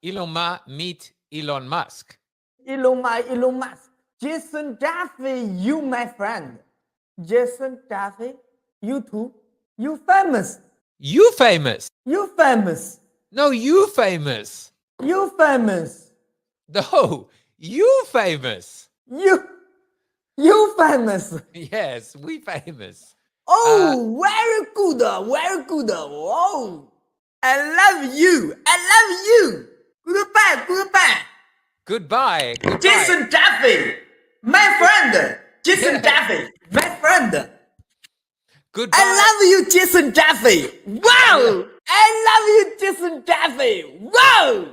meet Elon Musk. Elon Musk. Jason Jaffe, you my friend. Jason Jaffe, you too. You famous. You famous. You famous. No, you famous. You famous. No, you famous. You famous. Yes, we famous. Oh, very good. Very good. Oh, I love you. I love you. Goodbye. Goodbye. Goodbye. Goodbye. Jason Jaffe, my friend. Jason Jaffe, my friend. Goodbye. I love you, Jason Jaffe. Wow. I love you, Jason Jaffe. Wow.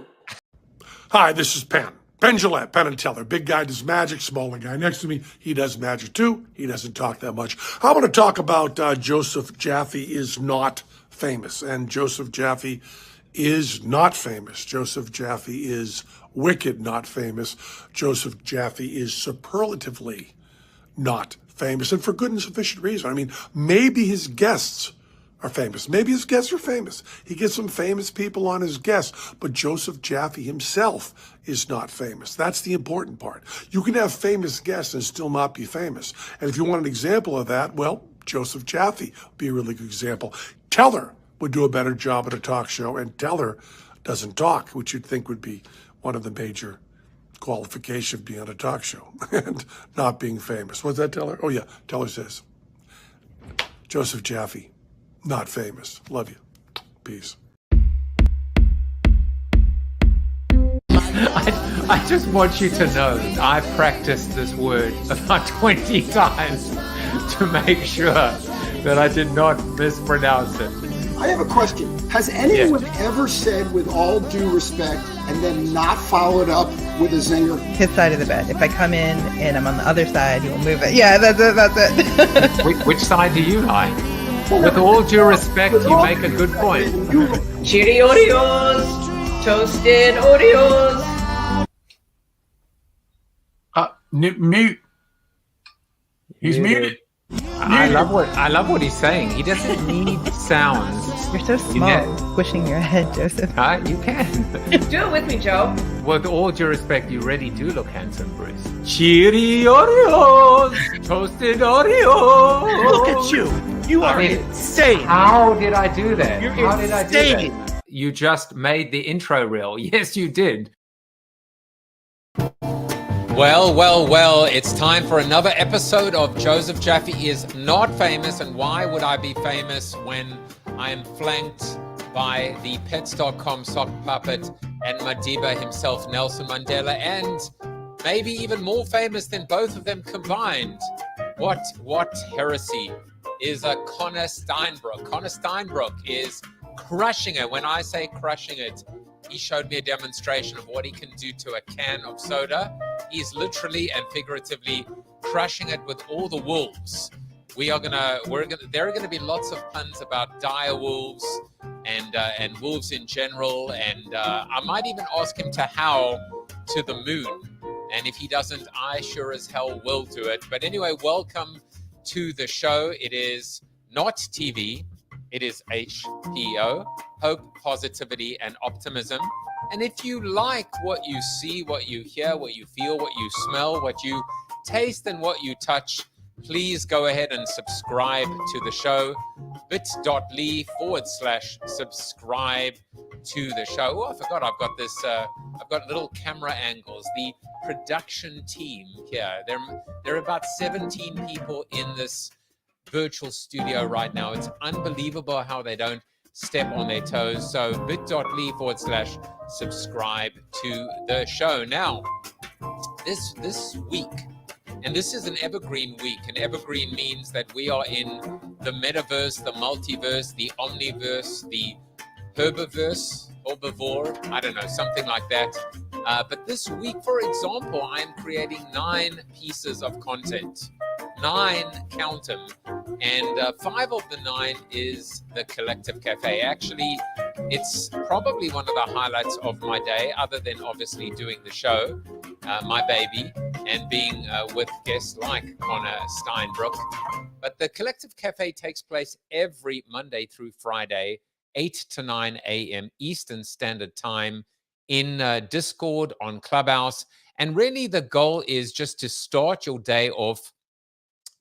Hi, this is Penn. Penn Jillette, Penn and Teller. Big guy does magic, smaller guy next to me. He does magic too. He doesn't talk that much. I want to talk about Joseph Jaffe is not famous. And Joseph Jaffe is not famous. Joseph Jaffe is wicked not famous. Joseph Jaffe is superlatively not famous, and for good and sufficient reason. I mean, maybe his guests are famous. Maybe his guests are famous. He gets some famous people on his guests, but Joseph Jaffe himself is not famous. That's the important part. You can have famous guests and still not be famous. And if you want an example of that, well, Joseph Jaffe would be a really good example. Teller would do a better job at a talk show, and Teller doesn't talk, which you'd think would be one of the major qualification of being on a talk show and not being famous. What's that, Teller? Oh, yeah. Teller says, Joseph Jaffe, not famous. Love you. Peace. I just want you to know that I practiced this word about 20 times to make sure that I did not mispronounce it. I have a question. Has anyone ever said with all due respect and then not followed up with a zinger? His side of the bed. If I come in and I'm on the other side, he will move it. Yeah, that's it. That's it. Which side do you like? With all due respect, you make a good point. Cheery Oreos! Toasted Oreos! Mute. He's muted. I love what he's saying. He doesn't need sounds. You're so small, squishing your head, Joseph. You can. Do it with me, Joe. With all due respect, you really do look handsome, Bruce. Cheery Oreos! Toasted Oreos! Look at you. You are insane. How did I do that? You're How did I do insane. that? You just made the intro reel. Yes, you did. Well, it's time for another episode of Joseph Jaffe is not famous. And why would I be famous when I am flanked by the Pets.com sock puppet and Madiba himself, Nelson Mandela, and maybe even more famous than both of them combined? What heresy is a Connor Steinbrook? Connor Steinbrook is crushing it. When I say crushing it, he showed me a demonstration of what he can do to a can of soda. He's literally and figuratively crushing it with all the wolves. There are gonna be lots of puns about dire wolves and wolves in general. And I might even ask him to howl to the moon. And if he doesn't, I sure as hell will do it. But anyway, welcome to the show. It is not TV. It is HPO, Hope, Positivity, and Optimism. And if you like what you see, what you hear, what you feel, what you smell, what you taste, and what you touch, please go ahead and subscribe to the show. bit.ly/subscribe to the show. Oh, I forgot I've got this, I've got little camera angles. The production team here, there are about 17 people in this virtual studio right now. It's unbelievable how they don't step on their toes. So bit.ly/subscribe to the show. Now, this week, and this is an evergreen week. An evergreen means that we are in the metaverse, the multiverse, the omniverse, the herbiverse, herbivore, I don't know, something like that. But this week, for example, I'm creating 9 pieces of content. 9, count them. And 5 of the 9 is the Collective Cafe. Actually, it's probably one of the highlights of my day, other than obviously doing the show, my baby, and being with guests like Connor Steinbrook. But the Collective Cafe takes place every Monday through Friday, 8 to 9 a.m. Eastern Standard Time in Discord, on Clubhouse. And really the goal is just to start your day off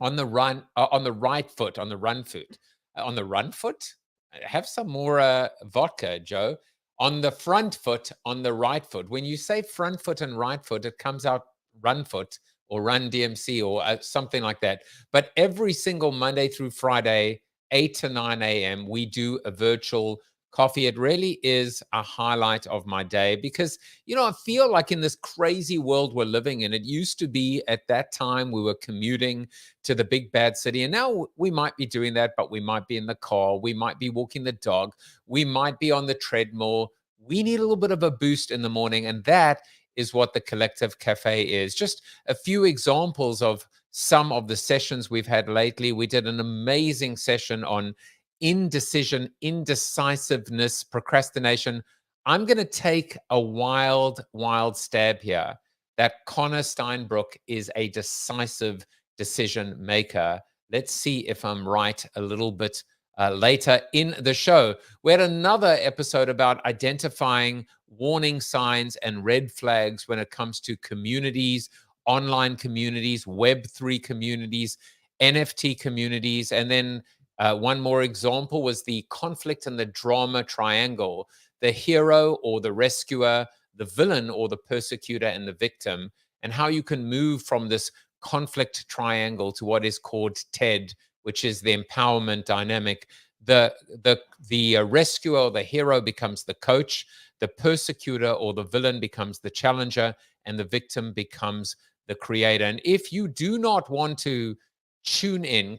on the run, on the right foot, on the run foot, on the run foot. Have some more vodka, Joe. On the front foot, on the right foot. When you say front foot and right foot, it comes out run foot or run DMC or something like that. But every single Monday through Friday, 8 to 9 a.m., we do a virtual coffee. It really is a highlight of my day because, I feel like in this crazy world we're living in, it used to be at that time we were commuting to the big bad city. And now we might be doing that, but we might be in the car. We might be walking the dog. We might be on the treadmill. We need a little bit of a boost in the morning. And that is what the Collective Cafe is. Just a few examples of some of the sessions we've had lately. We did an amazing session on indecision, indecisiveness, procrastination. I'm going to take a wild stab here that Connor Steinbrook is a decisive decision maker. Let's see if I'm right a little bit later in the show. We had another episode about identifying warning signs and red flags when it comes to communities, online communities, Web3 communities, NFT communities, and then one more example was the conflict and the drama triangle, the hero or the rescuer, the villain or the persecutor, and the victim, and how you can move from this conflict triangle to what is called TED, which is the empowerment dynamic. The rescuer or the hero becomes the coach, the persecutor or the villain becomes the challenger, and the victim becomes the creator. And if you do not want to tune in,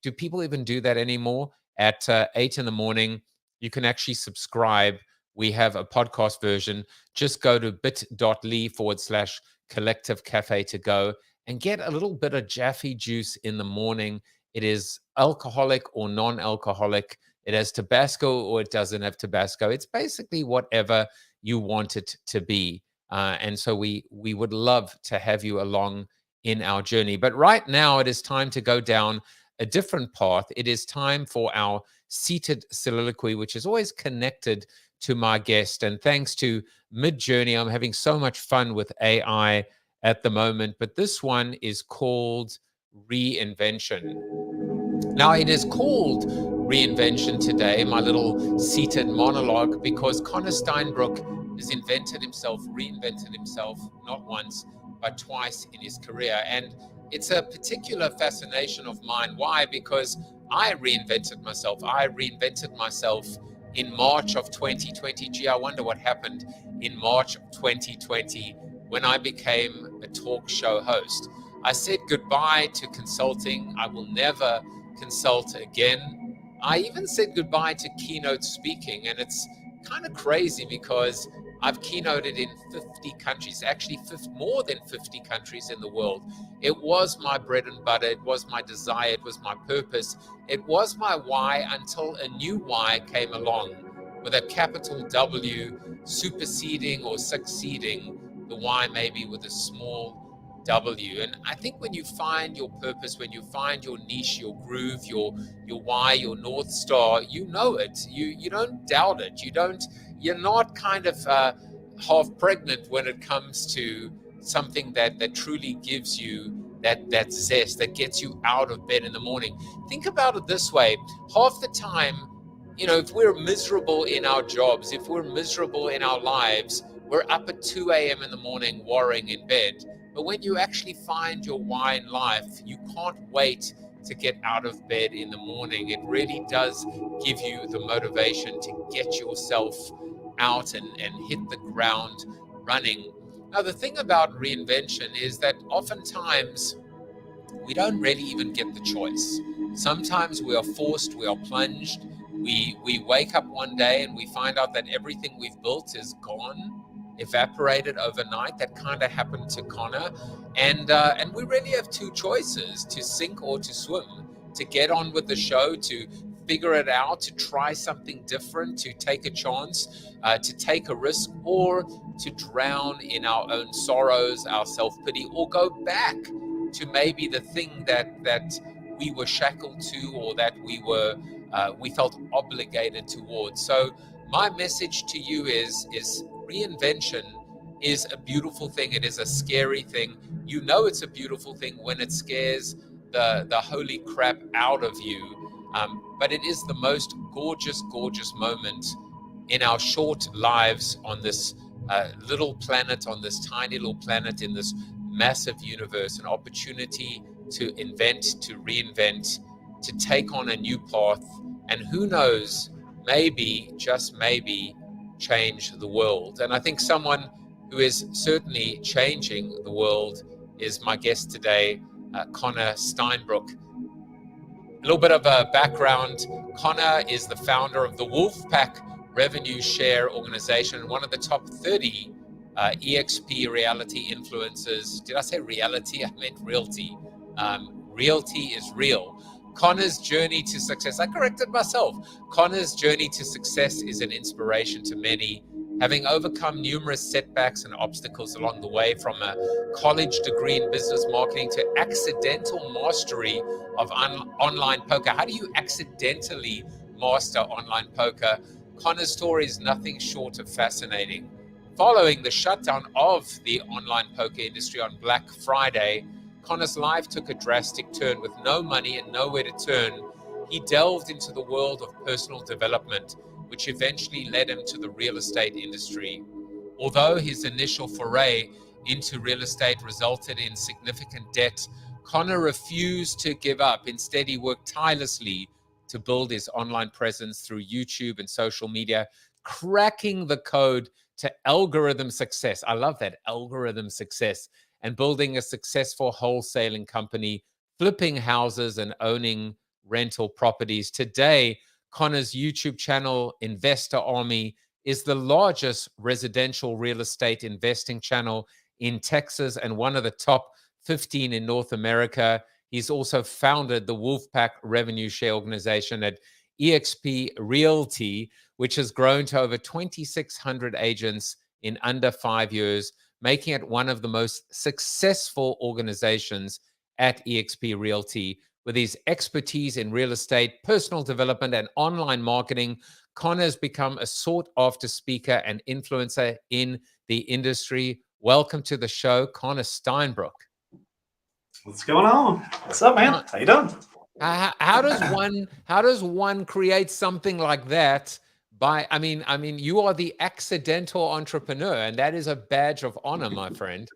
do people even do that anymore? At 8 in the morning, you can actually subscribe. We have a podcast version. Just go to bit.ly/collective cafe to go and get a little bit of Jaffe juice in the morning. It is alcoholic or non-alcoholic. It has Tabasco or it doesn't have Tabasco. It's basically whatever you want it to be. And so we would love to have you along in our journey. But right now it is time to go down a different path. It is time for our seated soliloquy, which is always connected to my guest. And thanks to Midjourney, I'm having so much fun with AI at the moment. But this one is called Reinvention. Now, it is called Reinvention today, my little seated monologue, because Connor Steinbrook has reinvented himself, not once, but twice in his career. And it's a particular fascination of mine. Why? Because I reinvented myself. I reinvented myself in March of 2020. Gee, I wonder what happened in March of 2020 when I became a talk show host. I said goodbye to consulting. I will never consult again. I even said goodbye to keynote speaking, and it's kind of crazy because I've keynoted in 50 countries, actually more than 50 countries in the world. It was my bread and butter. It was my desire. It was my purpose. It was my why until a new why came along with a capital W, superseding or succeeding the why maybe with a small W. And I think when you find your purpose, when you find your niche, your groove, your why, your North Star, you know it. You don't doubt it. You're not kind of half pregnant when it comes to something that truly gives you that zest, that gets you out of bed in the morning. Think about it this way. Half the time, if we're miserable in our jobs, if we're miserable in our lives, we're up at 2 a.m. in the morning worrying in bed. But when you actually find your why in life, you can't wait to get out of bed in the morning. It really does give you the motivation to get yourself out and hit the ground running. Now, the thing about reinvention is that oftentimes we don't really even get the choice. Sometimes we are forced, we are plunged. We wake up one day and we find out that everything we've built is gone, evaporated overnight. That kind of happened to Connor. And we really have two choices: to sink or to swim, to get on with the show, to figure it out, to try something different, to take a chance, to take a risk, or to drown in our own sorrows, our self-pity, or go back to maybe the thing that we were shackled to, or that we felt obligated towards. So my message to you is reinvention is a beautiful thing. It is a scary thing. You know it's a beautiful thing when it scares the holy crap out of you. But it is the most gorgeous, gorgeous moment in our short lives on this little planet, on this tiny little planet in this massive universe, an opportunity to invent, to reinvent, to take on a new path, and who knows, maybe, just maybe, change the world. And I think someone who is certainly changing the world is my guest today, Connor Steinbrook. A little bit of a background. Connor is the founder of the Wolfpack revenue share organization, one of the top 30 EXP reality influencers. Did I say reality? I meant realty. Realty is real. Connor's journey to success, I corrected myself. Connor's journey to success is an inspiration to many, having overcome numerous setbacks and obstacles along the way, from a college degree in business marketing to accidental mastery of online poker. How do you accidentally master online poker? Connor's story is nothing short of fascinating. Following the shutdown of the online poker industry on Black Friday, Connor's life took a drastic turn. With no money and nowhere to turn, he delved into the world of personal development, which eventually led him to the real estate industry. Although his initial foray into real estate resulted in significant debt, Connor refused to give up. Instead, he worked tirelessly to build his online presence through YouTube and social media, cracking the code to algorithm success. I love that, algorithm success, and building a successful wholesaling company, flipping houses and owning rental properties. Today, Connor's YouTube channel, Investor Army, is the largest residential real estate investing channel in Texas and one of the top 15 in North America. He's also founded the Wolfpack revenue share organization at EXP Realty, which has grown to over 2,600 agents in under 5 years, making it one of the most successful organizations at EXP Realty. With his expertise in real estate, personal development, and online marketing, Connor has become a sought-after speaker and influencer in the industry. Welcome to the show, Connor Steinbrook. What's going on? What's up, man? How you doing? How does one create something like that? I mean, you are the accidental entrepreneur, and that is a badge of honor, my friend.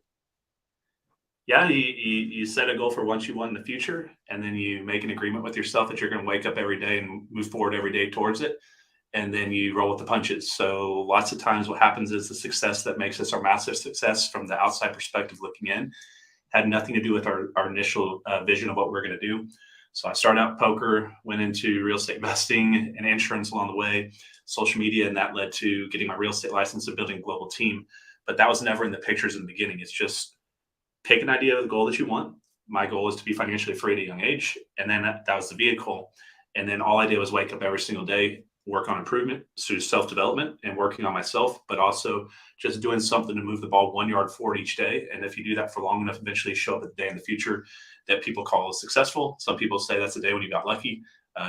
Yeah, you set a goal for what you want in the future, and then you make an agreement with yourself that you're going to wake up every day and move forward every day towards it, and then you roll with the punches. So lots of times what happens is the success that makes us our massive success from the outside perspective looking in had nothing to do with our initial vision of what we're going to do. So I started out poker, went into real estate investing and insurance along the way, social media, and that led to getting my real estate license and building a global team. But that was never in the pictures in the beginning. It's just pick an idea of the goal that you want. My goal is to be financially free at a young age. And then that was the vehicle. And then all I did was wake up every single day, work on improvement, through self-development and working on myself, but also just doing something to move the ball 1 yard forward each day. And if you do that for long enough, eventually show up at the day in the future that people call as successful. Some people say that's the day when you got lucky,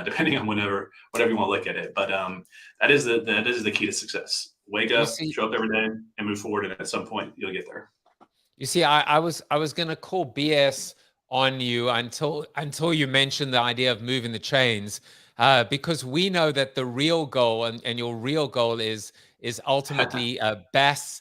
depending on whatever you want to look at it. But that is the key to success. Wake up, show up every day, and move forward. And at some point, you'll get there. You see, I was going to call BS on you until you mentioned the idea of moving the chains, because we know that the real goal and your real goal is ultimately bass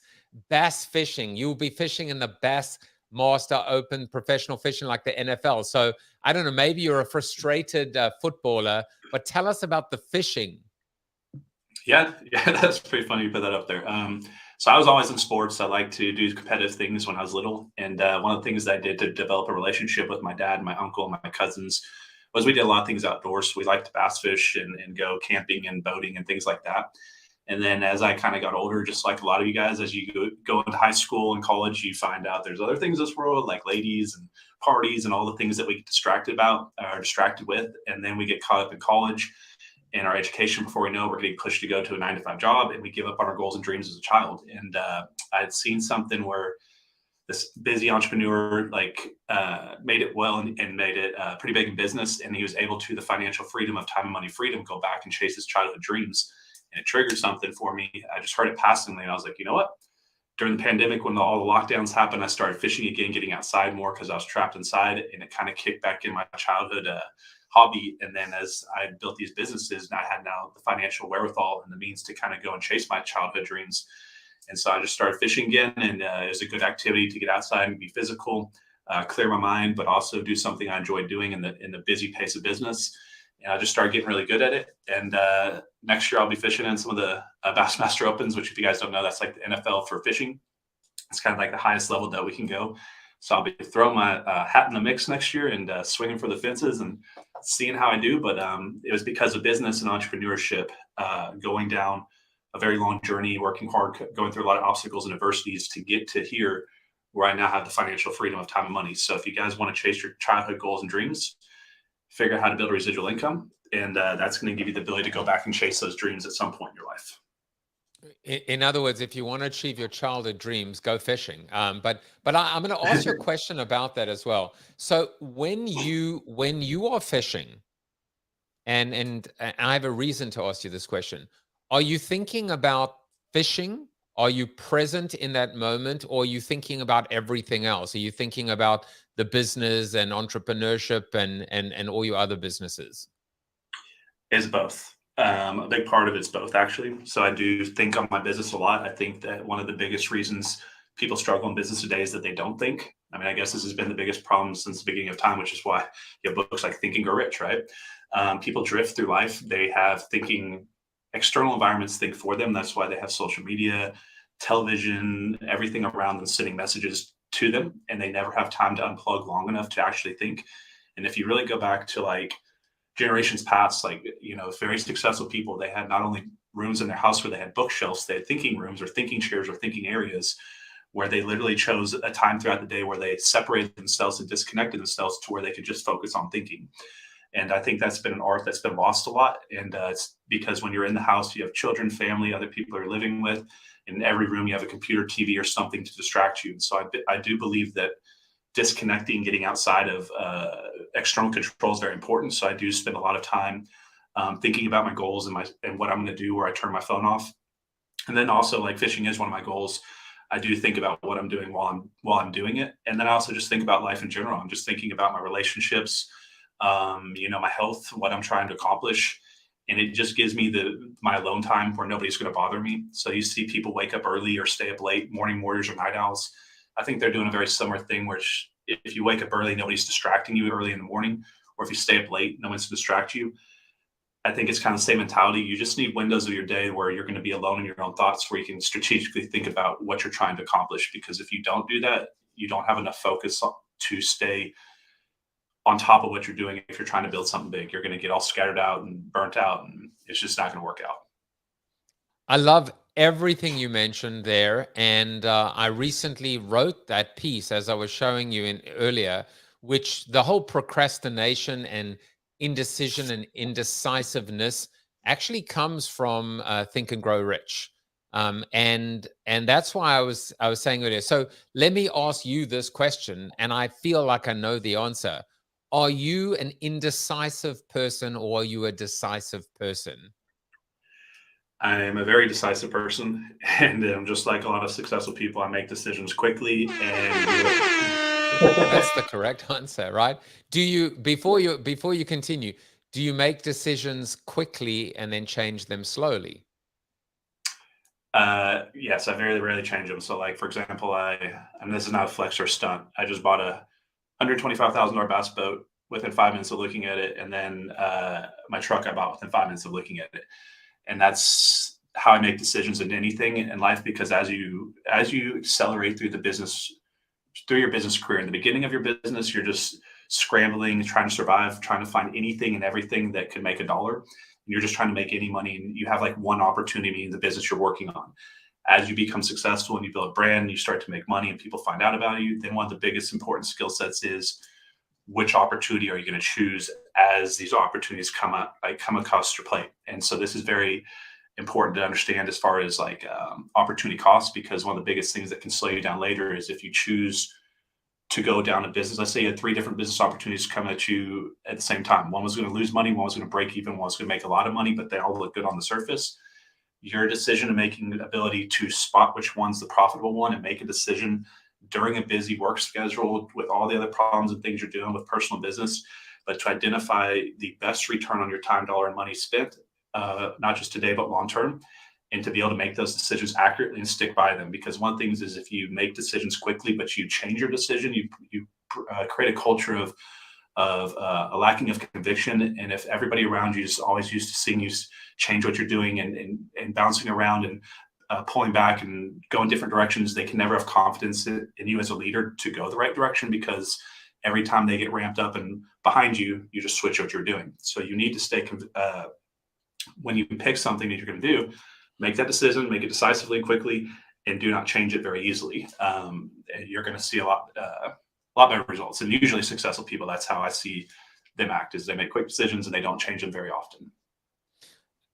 fishing. You'll be fishing in the Bass Master Open professional fishing like the NFL. So I don't know, maybe you're a frustrated footballer, but tell us about the fishing. Yeah, that's pretty funny you put that up there. So I was always in sports. I liked to do competitive things when I was little. And one of the things that I did to develop a relationship with my dad, my uncle, and my cousins was we did a lot of things outdoors. We liked to bass fish and go camping and boating and things like that. And then as I kind of got older, just like a lot of you guys, as you go into high school and college, you find out there's other things in this world like ladies and parties and all the things that we get distracted with. And then we get caught up in college and our education. Before we know it, we're getting pushed to go to a 9-to-5 job, and we give up on our goals and dreams as a child. And I had seen something where this busy entrepreneur made it well and made it pretty big in business. And he was able to, the financial freedom of time and money freedom, go back and chase his childhood dreams. and it triggered something for me. I just heard it passingly, and I was like, you know what? During the pandemic, when all the lockdowns happened, I started fishing again, getting outside more because I was trapped inside, and it kind of kicked back in my childhood hobby. And then as I built these businesses, and I had now the financial wherewithal and the means to kind of go and chase my childhood dreams. And so I just started fishing again, and it was a good activity to get outside and be physical, clear my mind, but also do something I enjoyed doing in the busy pace of business. And I just started getting really good at it. And next year I'll be fishing in some of the Bassmaster Opens, which if you guys don't know, that's like the NFL for fishing. It's kind of like the highest level that we can go. So I'll be throwing my hat in the mix next year and swinging for the fences and seeing how I do. But it was because of business and entrepreneurship, going down a very long journey, working hard, going through a lot of obstacles and adversities to get to here where I now have the financial freedom of time and money. So if you guys want to chase your childhood goals and dreams, figure out how to build a residual income. And that's going to give you the ability to go back and chase those dreams at some point in your life. In other words, if you want to achieve your childhood dreams, go fishing. But I'm going to ask you a question about that as well. So when you are fishing, and I have a reason to ask you this question, are you thinking about fishing? Are you present in that moment, or are you thinking about everything else? Are you thinking about the business and entrepreneurship and all your other businesses? It's both. A big part of it's both, actually. So I do think on my business a lot. I think that one of the biggest reasons people struggle in business today is that they don't think. I mean, I guess this has been the biggest problem since the beginning of time, which is why you have books like Think and Grow Rich, right? People drift through life. They have thinking, external environments think for them. That's why they have social media, television, everything around them sending messages to them, and they never have time to unplug long enough to actually think. And if you really go back to like generations past, like, you know, very successful people, they had not only rooms in their house where they had bookshelves, they had thinking rooms or thinking chairs or thinking areas where they literally chose a time throughout the day where they separated themselves and disconnected themselves to where they could just focus on thinking. And I think that's been an art that's been lost a lot. And it's because when you're in the house, you have children, family, other people you're living with. In every room, you have a computer, TV, or something to distract you. And so I do believe that disconnecting, getting outside of external control is very important. So I do spend a lot of time thinking about my goals and what I'm going to do where I turn my phone off. And then also, like, fishing is one of my goals. I do think about what I'm doing while I'm doing it. And then I also just think about life in general. I'm just thinking about my relationships, my health, what I'm trying to accomplish. And it just gives me my alone time where nobody's going to bother me. So you see people wake up early or stay up late, morning warriors or night owls. I think they're doing a very similar thing where if you wake up early, nobody's distracting you early in the morning, or if you stay up late, no one's to distract you. I think it's kind of the same mentality. You just need windows of your day where you're going to be alone in your own thoughts, where you can strategically think about what you're trying to accomplish. Because if you don't do that, you don't have enough focus to stay on top of what you're doing. If you're trying to build something big, you're going to get all scattered out and burnt out, and it's just not going to work out. I love everything you mentioned there. And I recently wrote that piece, as I was showing you earlier, which the whole procrastination and indecision and indecisiveness actually comes from Think and Grow Rich. And that's why I was saying earlier. So let me ask you this question, and I feel like I know the answer. Are you an indecisive person, or are you a decisive person? I am a very decisive person, and I'm just like a lot of successful people. I make decisions quickly and do it. That's the correct answer, right? Do you, before you continue, do you make decisions quickly and then change them slowly? Yes, I very rarely change them. So, like, for example, this is not a flex or stunt. I just bought a $125,000 bass boat within 5 minutes of looking at it, and then my truck I bought within 5 minutes of looking at it. And that's how I make decisions in anything in life, because as you accelerate through your business career, in the beginning of your business, you're just scrambling, trying to survive, trying to find anything and everything that could make a dollar. And you're just trying to make any money, and you have like one opportunity in the business you're working on. As you become successful and you build a brand and you start to make money and people find out about you, then one of the biggest important skill sets is which opportunity are you going to choose as these opportunities come across your plate. And so this is very important to understand as far as like opportunity costs, because one of the biggest things that can slow you down later is if you choose to go down a business. Let's say you had 3 different business opportunities come at you at the same time. One was going to lose money, one was going to break even, one was going to make a lot of money, but they all look good on the surface. your decision making ability to spot which one's the profitable one and make a decision during a busy work schedule with all the other problems and things you're doing with personal business, but to identify the best return on your time, dollar, and money spent, not just today, but long term, and to be able to make those decisions accurately and stick by them. Because one thing is if you make decisions quickly, but you change your decision, you create a culture of a lacking of conviction. And if everybody around you is always used to seeing you change what you're doing and bouncing around and pulling back and go in different directions, they can never have confidence in you as a leader to go the right direction, because every time they get ramped up and behind you, you just switch what you're doing. So you need to stay, when you pick something that you're going to do, make that decision, make it decisively and quickly, and do not change it very easily. And you're going to see a lot better results. And usually successful people, that's how I see them act, is they make quick decisions and they don't change them very often.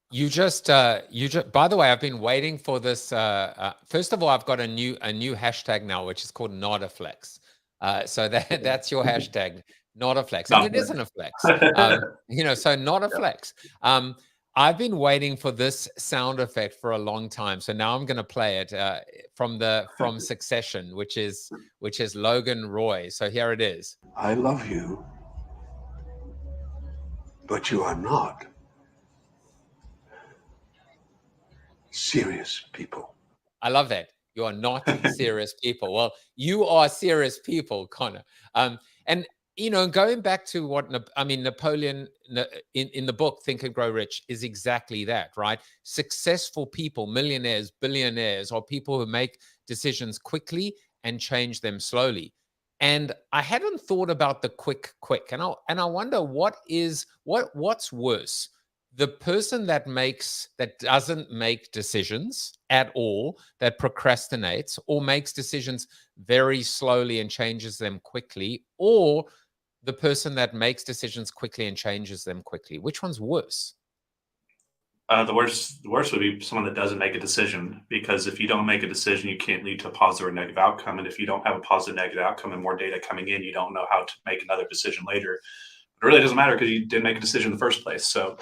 You just, by the way, I've been waiting for this. First of all, I've got a new hashtag now, which is called not a flex. So that's your hashtag, not a flex. And it isn't a flex, so not a flex. I've been waiting for this sound effect for a long time. So now I'm going to play it from Succession, which is Logan Roy. So here it is. I love you, but you are not serious people. I love that. You are not serious people. Well, you are serious people, Connor. And going back to what Napoleon in the book Think and Grow Rich is exactly that, right? Successful people, millionaires, billionaires, are people who make decisions quickly and change them slowly. And I hadn't thought about the quick, and I wonder what's worse. The person that doesn't make decisions at all, that procrastinates or makes decisions very slowly and changes them quickly, or the person that makes decisions quickly and changes them quickly. Which one's worse? The worst would be someone that doesn't make a decision, because if you don't make a decision, you can't lead to a positive or negative outcome. And if you don't have a positive, negative outcome and more data coming in, you don't know how to make another decision later. It really doesn't matter because you didn't make a decision in the first place. So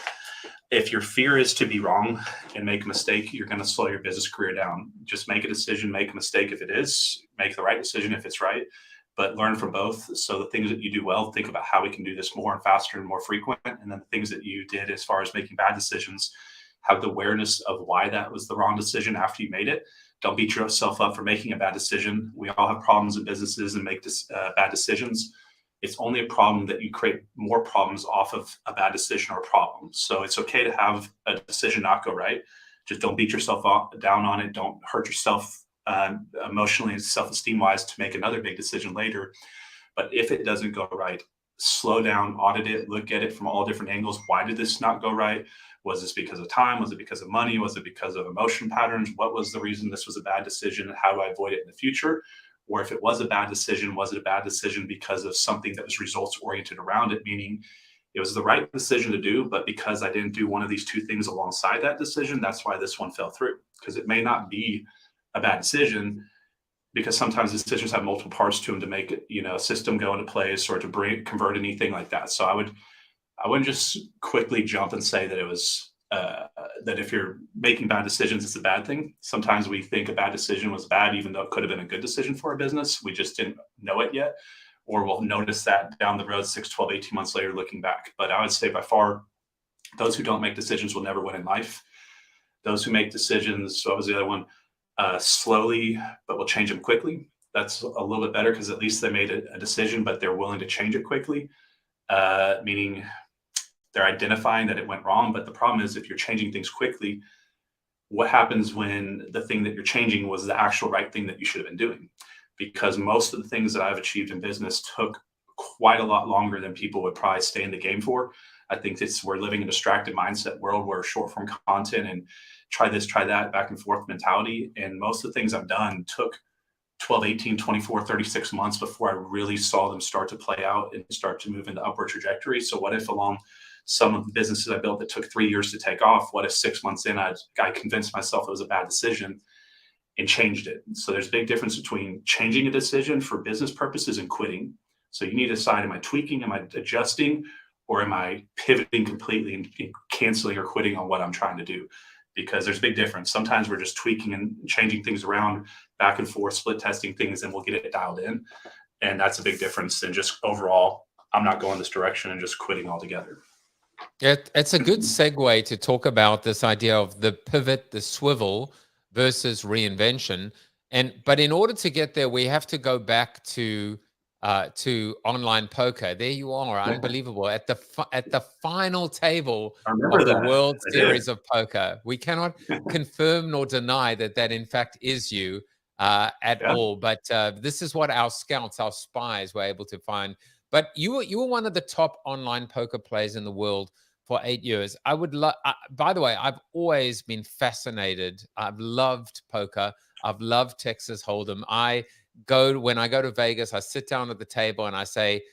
if your fear is to be wrong and make a mistake, you're going to slow your business career down. Just make a decision, make a mistake if it is, make the right decision if it's right, but learn from both. So the things that you do well, think about how we can do this more and faster and more frequent. And then the things that you did as far as making bad decisions, have the awareness of why that was the wrong decision after you made it. Don't beat yourself up for making a bad decision. We all have problems in businesses and make bad decisions. It's only a problem that you create more problems off of a bad decision or a problem. So it's okay to have a decision not go right. Just don't beat yourself down on it. Don't hurt yourself emotionally and self-esteem wise to make another big decision later. But if it doesn't go right, slow down, audit it, look at it from all different angles. Why did this not go right? Was this because of time? Was it because of money? Was it because of emotion patterns? What was the reason this was a bad decision? How do I avoid it in the future? Or if it was a bad decision, was it a bad decision because of something that was results oriented around it? Meaning it was the right decision to do, but because I didn't do one of these two things alongside that decision, that's why this one fell through. Because it may not be a bad decision, because sometimes decisions have multiple parts to them to make it, a system go into place or to convert anything like that. So I wouldn't just quickly jump and say that it was that if you're making bad decisions, it's a bad thing. Sometimes we think a bad decision was bad, even though it could have been a good decision for a business. We just didn't know it yet, or we'll notice that down the road 6, 12, 18 months later looking back. But I would say by far, those who don't make decisions will never win in life. Those who make decisions, so what was the other one? Slowly, but will change them quickly. That's a little bit better because at least they made a decision, but they're willing to change it quickly, meaning they're identifying that it went wrong. But the problem is if you're changing things quickly, what happens when the thing that you're changing was the actual right thing that you should have been doing? Because most of the things that I've achieved in business took quite a lot longer than people would probably stay in the game for. I think we're living in a distracted mindset world where short form content and try this, try that, back and forth mentality. And most of the things I've done took 12, 18, 24, 36 months before I really saw them start to play out and start to move into upward trajectory. So what if along some of the businesses I built that took 3 years to take off, what if 6 months in, I convinced myself it was a bad decision and changed it? So there's a big difference between changing a decision for business purposes and quitting. So you need to decide, am I tweaking, am I adjusting, or am I pivoting completely and canceling or quitting on what I'm trying to do? because there's a big difference. Sometimes we're just tweaking and changing things around, back and forth, split testing things, and we'll get it dialed in. And that's a big difference than just overall, I'm not going this direction and just quitting altogether. It's a good segue to talk about this idea of the pivot, the swivel versus reinvention. But in order to get there, we have to go back to online poker. There you are, unbelievable, at the final table of the World Series of Poker. We cannot confirm nor deny that in fact is you at all. But this is what our scouts, our spies, were able to find. But you were one of the top online poker players in the world for 8 years. I would love. By the way, I've always been fascinated. I've loved poker. I've loved Texas Hold'em. When I go to Vegas, I sit down at the table and I say,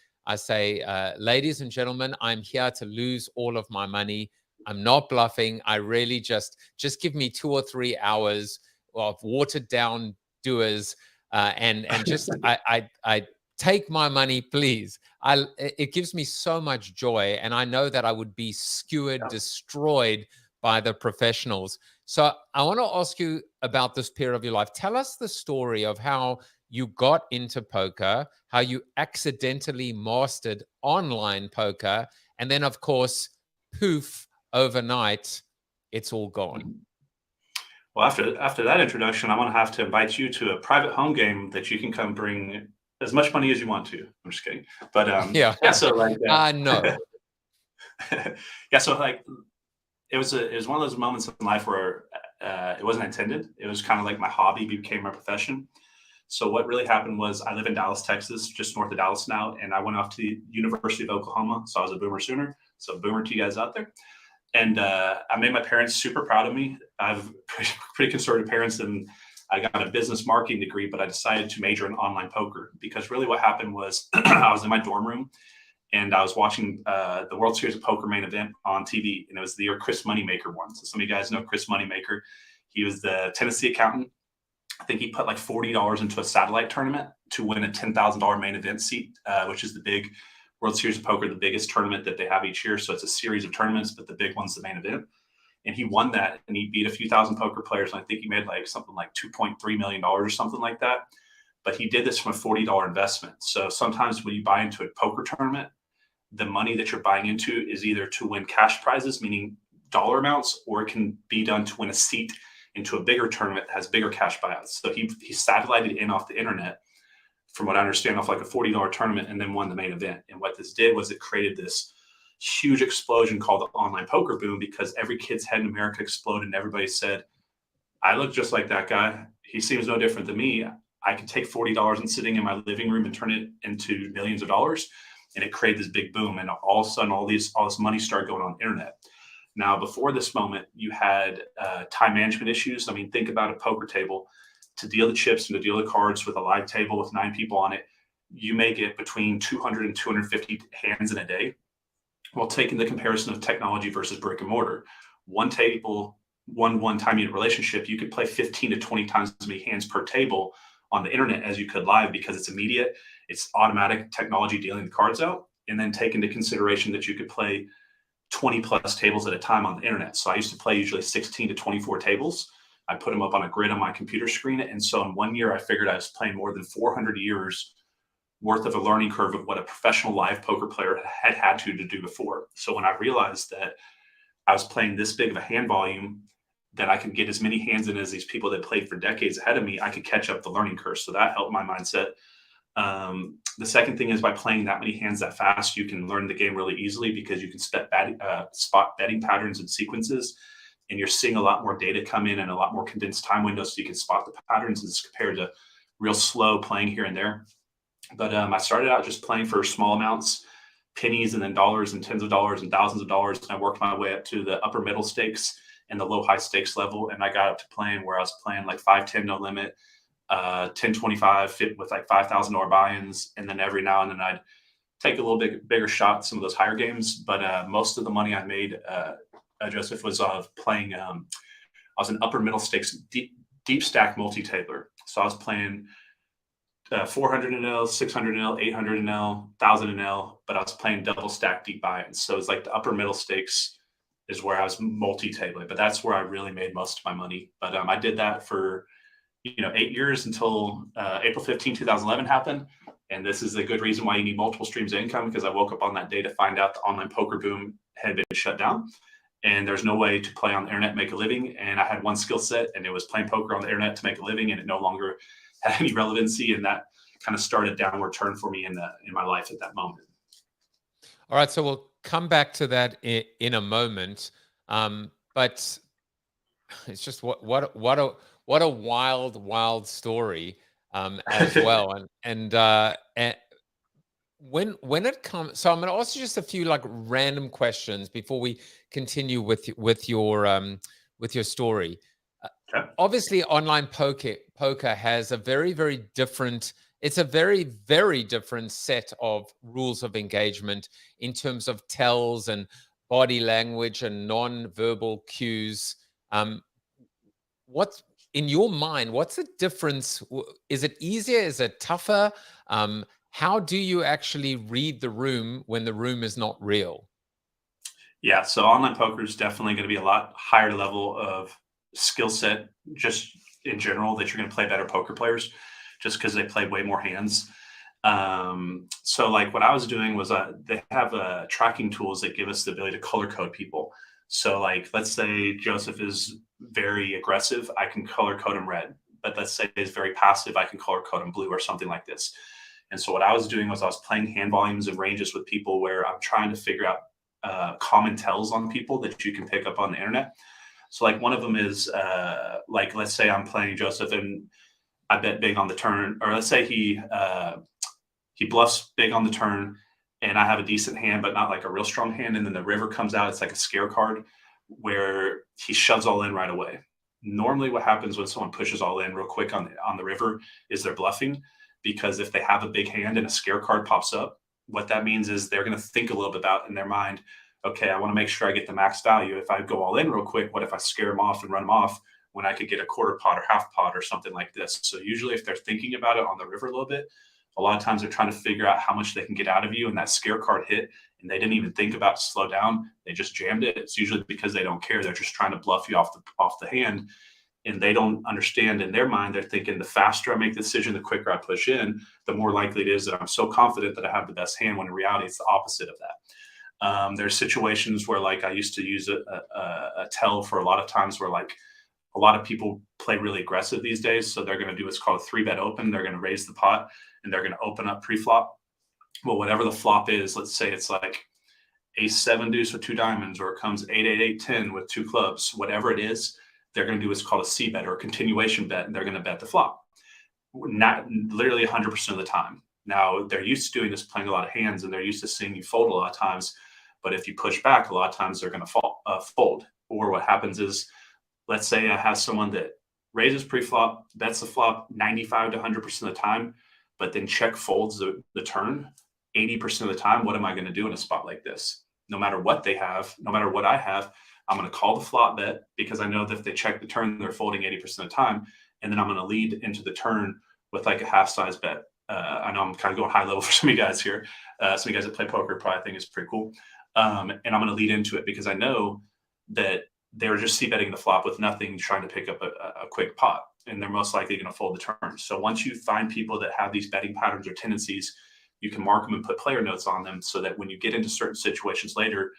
ladies and gentlemen, I'm here to lose all of my money. I'm not bluffing. I really just give me 2 or 3 hours of watered down doers, and just I take my money, please. It gives me so much joy, and I know that I would be skewered, destroyed by the professionals. So I want to ask you about this period of your life. Tell us the story of how you got into poker, how you accidentally mastered online poker, and then, of course, poof, overnight, it's all gone. Well, after that introduction, I'm going to have to invite you to a private home game that you can come bring as much money as you want to. I'm just kidding. But so like no. Yeah, so like it was one of those moments in life where it wasn't intended. It was kind of like my hobby became my profession. So what really happened was I live in Dallas, Texas, just north of Dallas now, and I went off to the University of Oklahoma. So I was a Boomer Sooner. So Boomer to you guys out there. And I made my parents super proud of me. I have pretty conservative parents, and I got a business marketing degree, but I decided to major in online poker because really what happened was I was in my dorm room and I was watching the World Series of Poker main event on TV, and it was the year Chris Moneymaker won. So some of you guys know Chris Moneymaker. He was the Tennessee accountant. I think he put like $40 into a satellite tournament to win a $10,000 main event seat, which is the big World Series of Poker, the biggest tournament that they have each year. So it's a series of tournaments, but the big one's the main event. And he won that, and he beat a few thousand poker players. And I think he made like something like $2.3 million or something like that. But he did this from a $40 investment. So sometimes when you buy into a poker tournament, the money that you're buying into is either to win cash prizes, meaning dollar amounts, or it can be done to win a seat into a bigger tournament that has bigger cash buyouts. So he satellited in off the internet, from what I understand, off like a $40 tournament, and then won the main event. And what this did was it created this huge explosion called the online poker boom, because every kid's head in America exploded and everybody said, I look just like that guy. He seems no different than me. I can take $40 and sitting in my living room and turn it into millions of dollars. And it created this big boom. And all of a sudden, all this money started going on the internet. Now, before this moment, you had time management issues. I mean, think about a poker table. To deal the chips and to deal the cards with a live table with 9 people on it, you may get between 200 and 250 hands in a day. Well, taking the comparison of technology versus brick and mortar, one table, one time unit relationship, you could play 15 to 20 times as many hands per table on the internet as you could live, because it's immediate, it's automatic technology dealing the cards out, and then take into consideration that you could play 20 plus tables at a time on the internet. So I used to play usually 16 to 24 tables. I put them up on a grid on my computer screen. And so in 1 year, I figured I was playing more than 400 years worth of a learning curve of what a professional live poker player had to do before. So when I realized that I was playing this big of a hand volume, that I could get as many hands in as these people that played for decades ahead of me, I could catch up the learning curve. So that helped my mindset. The second thing is, by playing that many hands that fast, you can learn the game really easily, because you can spot betting patterns and sequences, and you're seeing a lot more data come in and a lot more condensed time windows, so you can spot the patterns as compared to real slow playing here and there. But I started out just playing for small amounts, pennies, and then dollars and tens of dollars and thousands of dollars. And I worked my way up to the upper middle stakes and the low high stakes level. And I got up to playing where I was playing like 5-10 no limit, 10-25 fit with like $5,000 buy-ins. And then every now and then I'd take a little bit bigger shot at some of those higher games. But most of the money I made, Joseph, was playing. I was an upper middle stakes deep stack multi-tabler. So I was playing 400 NL, 600 NL, 800 NL, 1000 NL, but I was playing double stack deep buy-ins. So it's like the upper middle stakes is where I was multi-tabling, but that's where I really made most of my money. But I did that for 8 years until April 15, 2011 happened. And this is a good reason why you need multiple streams of income, because I woke up on that day to find out the online poker boom had been shut down. And there's no way to play on the internet and make a living. And I had one skill set, and it was playing poker on the internet to make a living, and it no longer had any relevancy. And that kind of started a downward turn for me in my life at that moment. All right, so we'll come back to that in a moment. But it's just what a wild story as well. And when it comes, so I'm going to ask you just a few like random questions before we continue with your story. Okay. Obviously, online poker has a very different. It's a very different set of rules of engagement in terms of tells and body language and non-verbal cues. What's in your mind? What's the difference? Is it easier? Is it tougher? How do you actually read the room when the room is not real? Yeah, so online poker is definitely going to be a lot higher level of skill set, just in general, that you're going to play better poker players, just because they play way more hands. So like what I was doing was they have tracking tools that give us the ability to color code people. So like, let's say Joseph is very aggressive, I can color code him red. But let's say he's very passive, I can color code him blue or something like this. And so what I was doing was I was playing hand volumes and ranges with people where I'm trying to figure out common tells on people that you can pick up on the internet. So like one of them is like, let's say I'm playing Joseph and I bet big on the turn, or let's say he bluffs big on the turn and I have a decent hand, but not like a real strong hand. And then the river comes out, it's like a scare card where he shoves all in right away. Normally what happens when someone pushes all in real quick on the river is they're bluffing, because if they have a big hand and a scare card pops up, what that means is they're going to think a little bit about in their mind, okay, I want to make sure I get the max value. If I go all in real quick, what if I scare them off and run them off when I could get a quarter pot or half pot or something like this? So usually if they're thinking about it on the river a little bit, a lot of times they're trying to figure out how much they can get out of you, and that scare card hit and they didn't even think about slow down. They just jammed it. It's usually because they don't care. They're just trying to bluff you off the hand. And they don't understand, in their mind, they're thinking the faster I make the decision, the quicker I push in, the more likely it is that I'm so confident that I have the best hand, when in reality, it's the opposite of that. There's situations where like I used to use a tell for a lot of times where like a lot of people play really aggressive these days. So they're going to do what's called a 3-bet open. They're going to raise the pot and they're going to open up pre-flop. Well, whatever the flop is, let's say it's like ace-7 deuce with 2 diamonds, or it comes 8-8-8-10 with 2 clubs, whatever it is, they're going to do what's called a C bet or a continuation bet, and they're going to bet the flop. Not literally 100% of the time. Now, they're used to doing this playing a lot of hands, and they're used to seeing you fold a lot of times. But if you push back, a lot of times they're going to fold. Or what happens is, let's say I have someone that raises pre-flop, bets the flop 95 to 100% of the time, but then check folds the turn 80% of the time. What am I going to do in a spot like this? No matter what they have, no matter what I have, I'm going to call the flop bet, because I know that if they check the turn, they're folding 80% of the time. And then I'm going to lead into the turn with like a half size bet. I know I'm kind of going high level for some of you guys here. Some of you guys that play poker probably think it's pretty cool. And I'm going to lead into it because I know that they're just c-betting the flop with nothing, trying to pick up a quick pot. And they're most likely going to fold the turn. So once you find people that have these betting patterns or tendencies, you can mark them and put player notes on them so that when you get into certain situations later,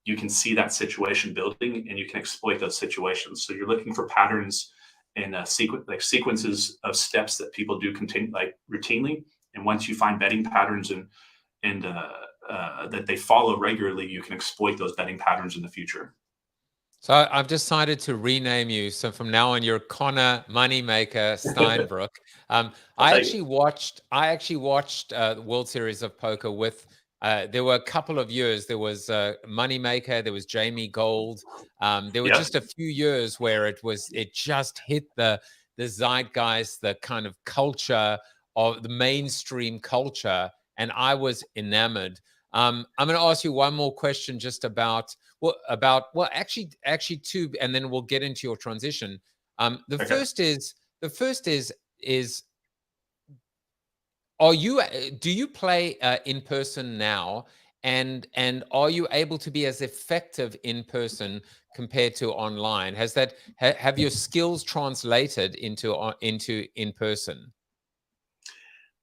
you can see that situation building and you can exploit those situations. So you're looking for patterns and sequences of steps that people do routinely. And once you find betting patterns and that they follow regularly, you can exploit those betting patterns in the future. So I've decided to rename you. So from now on, you're Connor Moneymaker Steinbrook. I actually watched the World Series of Poker with. There were a couple of years. There was Moneymaker. There was Jamie Gold. There were just a few years where it just hit the zeitgeist, the kind of culture of the mainstream culture, and I was enamored. I'm going to ask you one more question, just about actually two, and then we'll get into your transition. The first is do you play in person now? and are you able to be as effective in person compared to online? Have your skills translated into in person?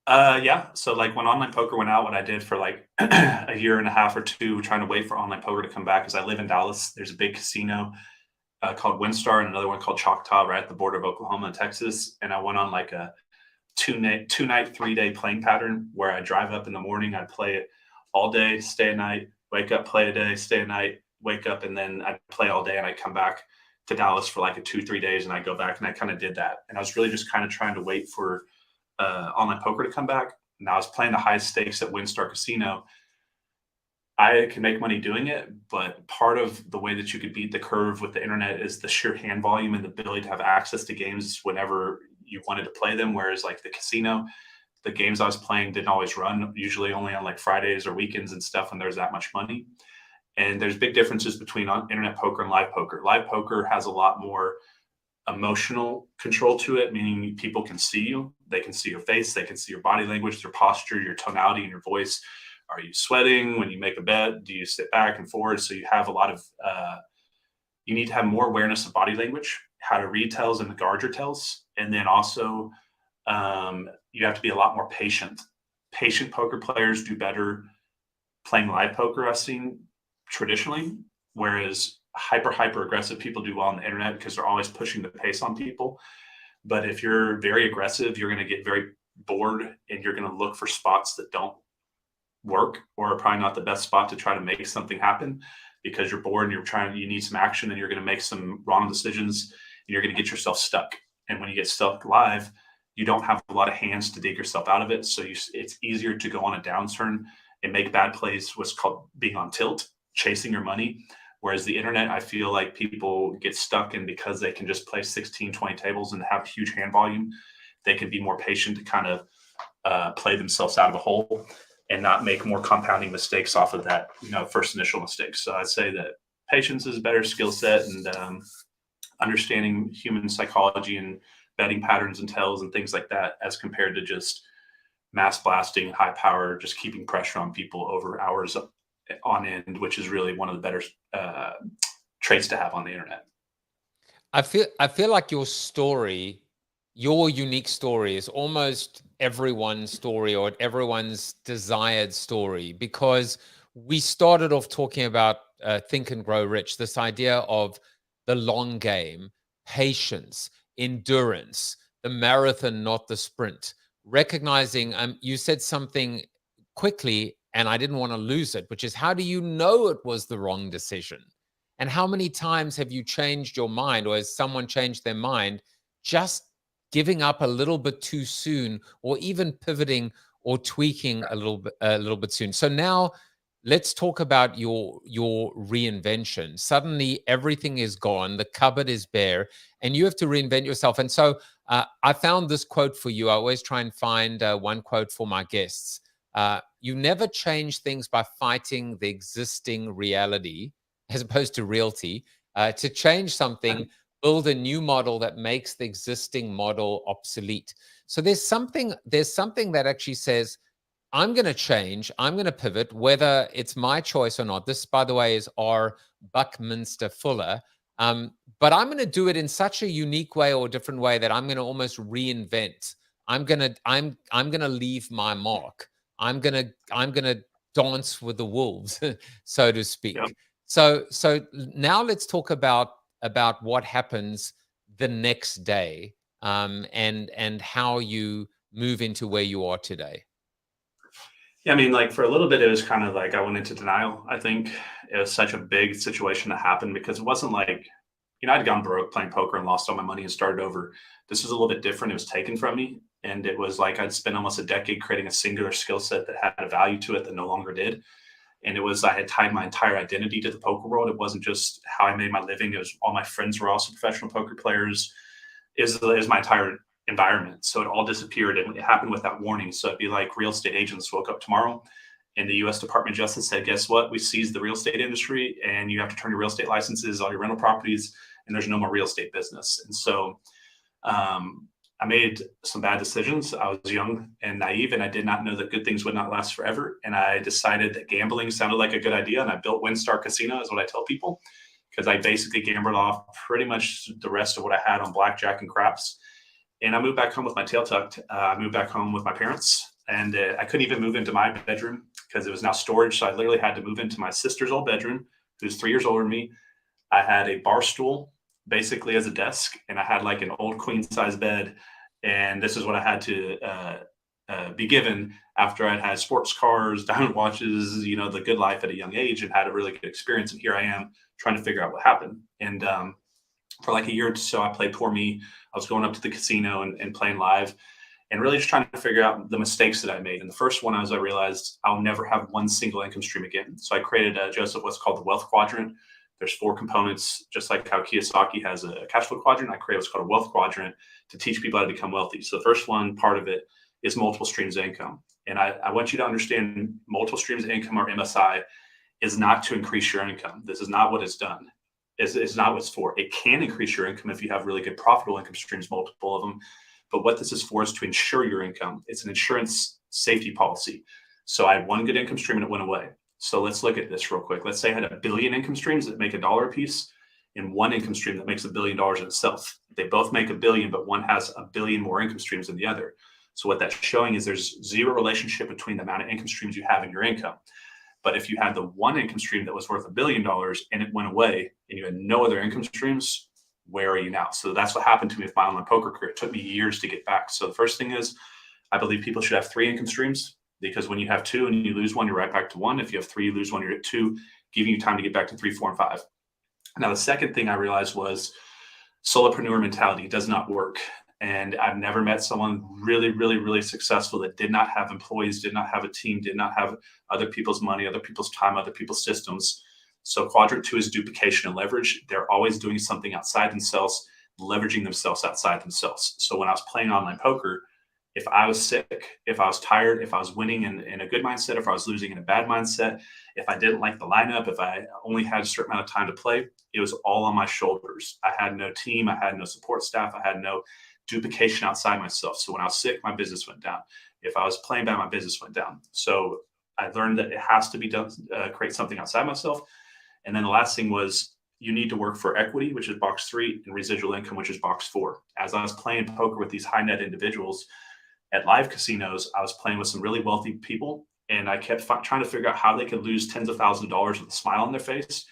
Yeah. So like when online poker went out, what I did for like a year and a half or two trying to wait for online poker to come back is I live in Dallas. There's a big casino called WinStar and another one called Choctaw right at the border of Oklahoma and Texas. And I went on like a two night, 3-day playing pattern where I drive up in the morning, I play it all day, stay at night, wake up, play a day, stay at night, wake up, and then I play all day and I come back to Dallas for like 2-3 days and I go back and I kind of did that. And I was really just kind of trying to wait for online poker to come back. And I was playing the highest stakes at WinStar Casino. I can make money doing it, but part of the way that you could beat the curve with the internet is the sheer hand volume and the ability to have access to games whenever you wanted to play them. Whereas like the casino, the games I was playing didn't always run, usually only on like Fridays or weekends and stuff when there's that much money. And there's big differences between internet poker and live poker. Live poker has a lot more emotional control to it, meaning people can see you, they can see your face, they can see your body language, your posture, your tonality, and your voice. Are you sweating when you make a bet? Do you sit back and forward? So you have a lot of, you need to have more awareness of body language, how to read tells and guard your tells. And then also you have to be a lot more patient. Patient poker players do better playing live poker, I've seen traditionally, whereas hyper aggressive people do well on the internet because they're always pushing the pace on people. But if you're very aggressive, you're going to get very bored and you're going to look for spots that don't work or are probably not the best spot to try to make something happen because you're bored and you need some action and you're going to make some wrong decisions and you're going to get yourself stuck. And when you get stuck live, you don't have a lot of hands to dig yourself out of it. So it's easier to go on a downturn and make bad plays, what's called being on tilt, chasing your money. Whereas the internet, I feel like people get stuck, and because they can just play 16, 20 tables and have huge hand volume, they can be more patient to kind of play themselves out of a hole and not make more compounding mistakes off of that, first initial mistakes. So I'd say that patience is a better skill set, and understanding human psychology and betting patterns and tells and things like that, as compared to just mass blasting, high power, just keeping pressure on people over hours on end, which is really one of the better traits to have on the internet. I feel like your story, your unique story, is almost everyone's story or everyone's desired story, because we started off talking about Think and Grow Rich, this idea of the long game, patience, endurance, the marathon, not the sprint. Recognizing, you said something quickly and I didn't want to lose it, which is, how do you know it was the wrong decision? And how many times have you changed your mind, or has someone changed their mind just giving up a little bit too soon, or even pivoting or tweaking a little bit soon? So now let's talk about your reinvention. Suddenly everything is gone, the cupboard is bare, and you have to reinvent yourself. And so I found this quote for you. I always try and find one quote for my guests. You never change things by fighting the existing reality, as opposed to realty. To change something, build a new model that makes the existing model obsolete. So there's something that actually says, I'm going to change, I'm going to pivot, whether it's my choice or not. This, by the way, is R. Buckminster Fuller. But I'm going to do it in such a unique way or a different way that I'm going to almost reinvent. I'm going to leave my mark. I'm going to dance with the wolves, so to speak. Yep. So now let's talk about what happens the next day, and how you move into where you are today. Yeah, I mean, like for a little bit, it was kind of like I went into denial. I think it was such a big situation to happen, because it wasn't like, I'd gone broke playing poker and lost all my money and started over. This was a little bit different. It was taken from me. And it was like I'd spent almost a decade creating a singular skill set that had a value to it that no longer did. And it was, I had tied my entire identity to the poker world. It wasn't just how I made my living. It was all my friends were also professional poker players. Is my entire environment. So it all disappeared, and it happened without warning. So it'd be like real estate agents woke up tomorrow and the U.S. Department of Justice said, guess what? We seized the real estate industry and you have to turn your real estate licenses, all your rental properties, and there's no more real estate business. And so I I made some bad decisions. I was young and naive, and I did not know that good things would not last forever. And I decided that gambling sounded like a good idea. And I built WinStar Casino, is what I tell people, because I basically gambled off pretty much the rest of what I had on blackjack and craps. And I moved back home with my tail tucked. I moved back home with my parents, and I couldn't even move into my bedroom because it was now storage. So I literally had to move into my sister's old bedroom, who's 3 years older than me. I had a bar stool basically as a desk, and I had like an old queen size bed. And this is what I had to be given after I'd had sports cars, diamond watches, the good life at a young age, and had a really good experience. And here I am trying to figure out what happened. And for like a year or so, I played Poor Me. I was going up to the casino and playing live, and really just trying to figure out the mistakes that I made. And the first one was I realized I'll never have one single income stream again. So I created, Joseph, what's called the wealth quadrant. There's 4 components, just like how Kiyosaki has a cash flow quadrant. I created what's called a wealth quadrant to teach people how to become wealthy. So the first one part of it is multiple streams of income. And I want you to understand multiple streams of income, or MSI, is not to increase your income. This is not what it's done. It's not what it's for. It can increase your income if you have really good profitable income streams, multiple of them. But what this is for is to insure your income. It's an insurance safety policy. So I had one good income stream and it went away. So let's look at this real quick. Let's say I had a billion income streams that make $1 a piece, and one income stream that makes $1 billion in itself. They both make $1 billion, but one has $1 billion more income streams than the other. So what that's showing is there's zero relationship between the amount of income streams you have and your income. But if you had the one income stream that was worth $1 billion and it went away and you had no other income streams, where are you now? So that's what happened to me with my online poker career. It took me years to get back. So the first thing is, I believe people should have 3 income streams, because when you have 2 and you lose one, you're right back to 1. If you have 3, you lose 1, you're at 2, giving you time to get back to 3, 4, and 5. Now, the second thing I realized was solopreneur mentality does not work. And I've never met someone really, really, really successful that did not have employees, did not have a team, did not have other people's money, other people's time, other people's systems. So quadrant 2 is duplication and leverage. They're always doing something outside themselves, leveraging themselves outside themselves. So when I was playing online poker, if I was sick, if I was tired, if I was winning in a good mindset, if I was losing in a bad mindset, if I didn't like the lineup, if I only had a certain amount of time to play, it was all on my shoulders. I had no team. I had no support staff. I had no duplication outside myself. So when I was sick, my business went down. If I was playing bad, my business went down. So I learned that it has to be done, create something outside myself. And then the last thing was, you need to work for equity, which is box 3, and residual income, which is box 4. As I was playing poker with these high net individuals at live casinos, I was playing with some really wealthy people, and I kept trying to figure out how they could lose tens of thousands of dollars with a smile on their face.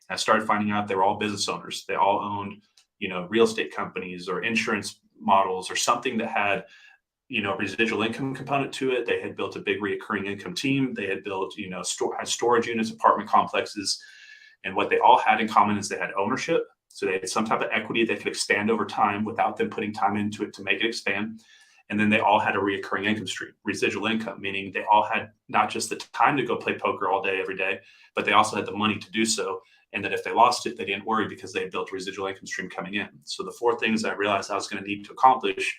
And I started finding out they were all business owners. They all owned, real estate companies or insurance models or something that had, a residual income component to it. They had built a big recurring income team. They had built, had storage units, apartment complexes. And what they all had in common is they had ownership. So they had some type of equity that could expand over time without them putting time into it to make it expand. And then they all had a recurring income stream, residual income, meaning they all had not just the time to go play poker all day, every day, but they also had the money to do so. And that if they lost it, they didn't worry because they had built a residual income stream coming in. So the 4 things I realized I was going to need to accomplish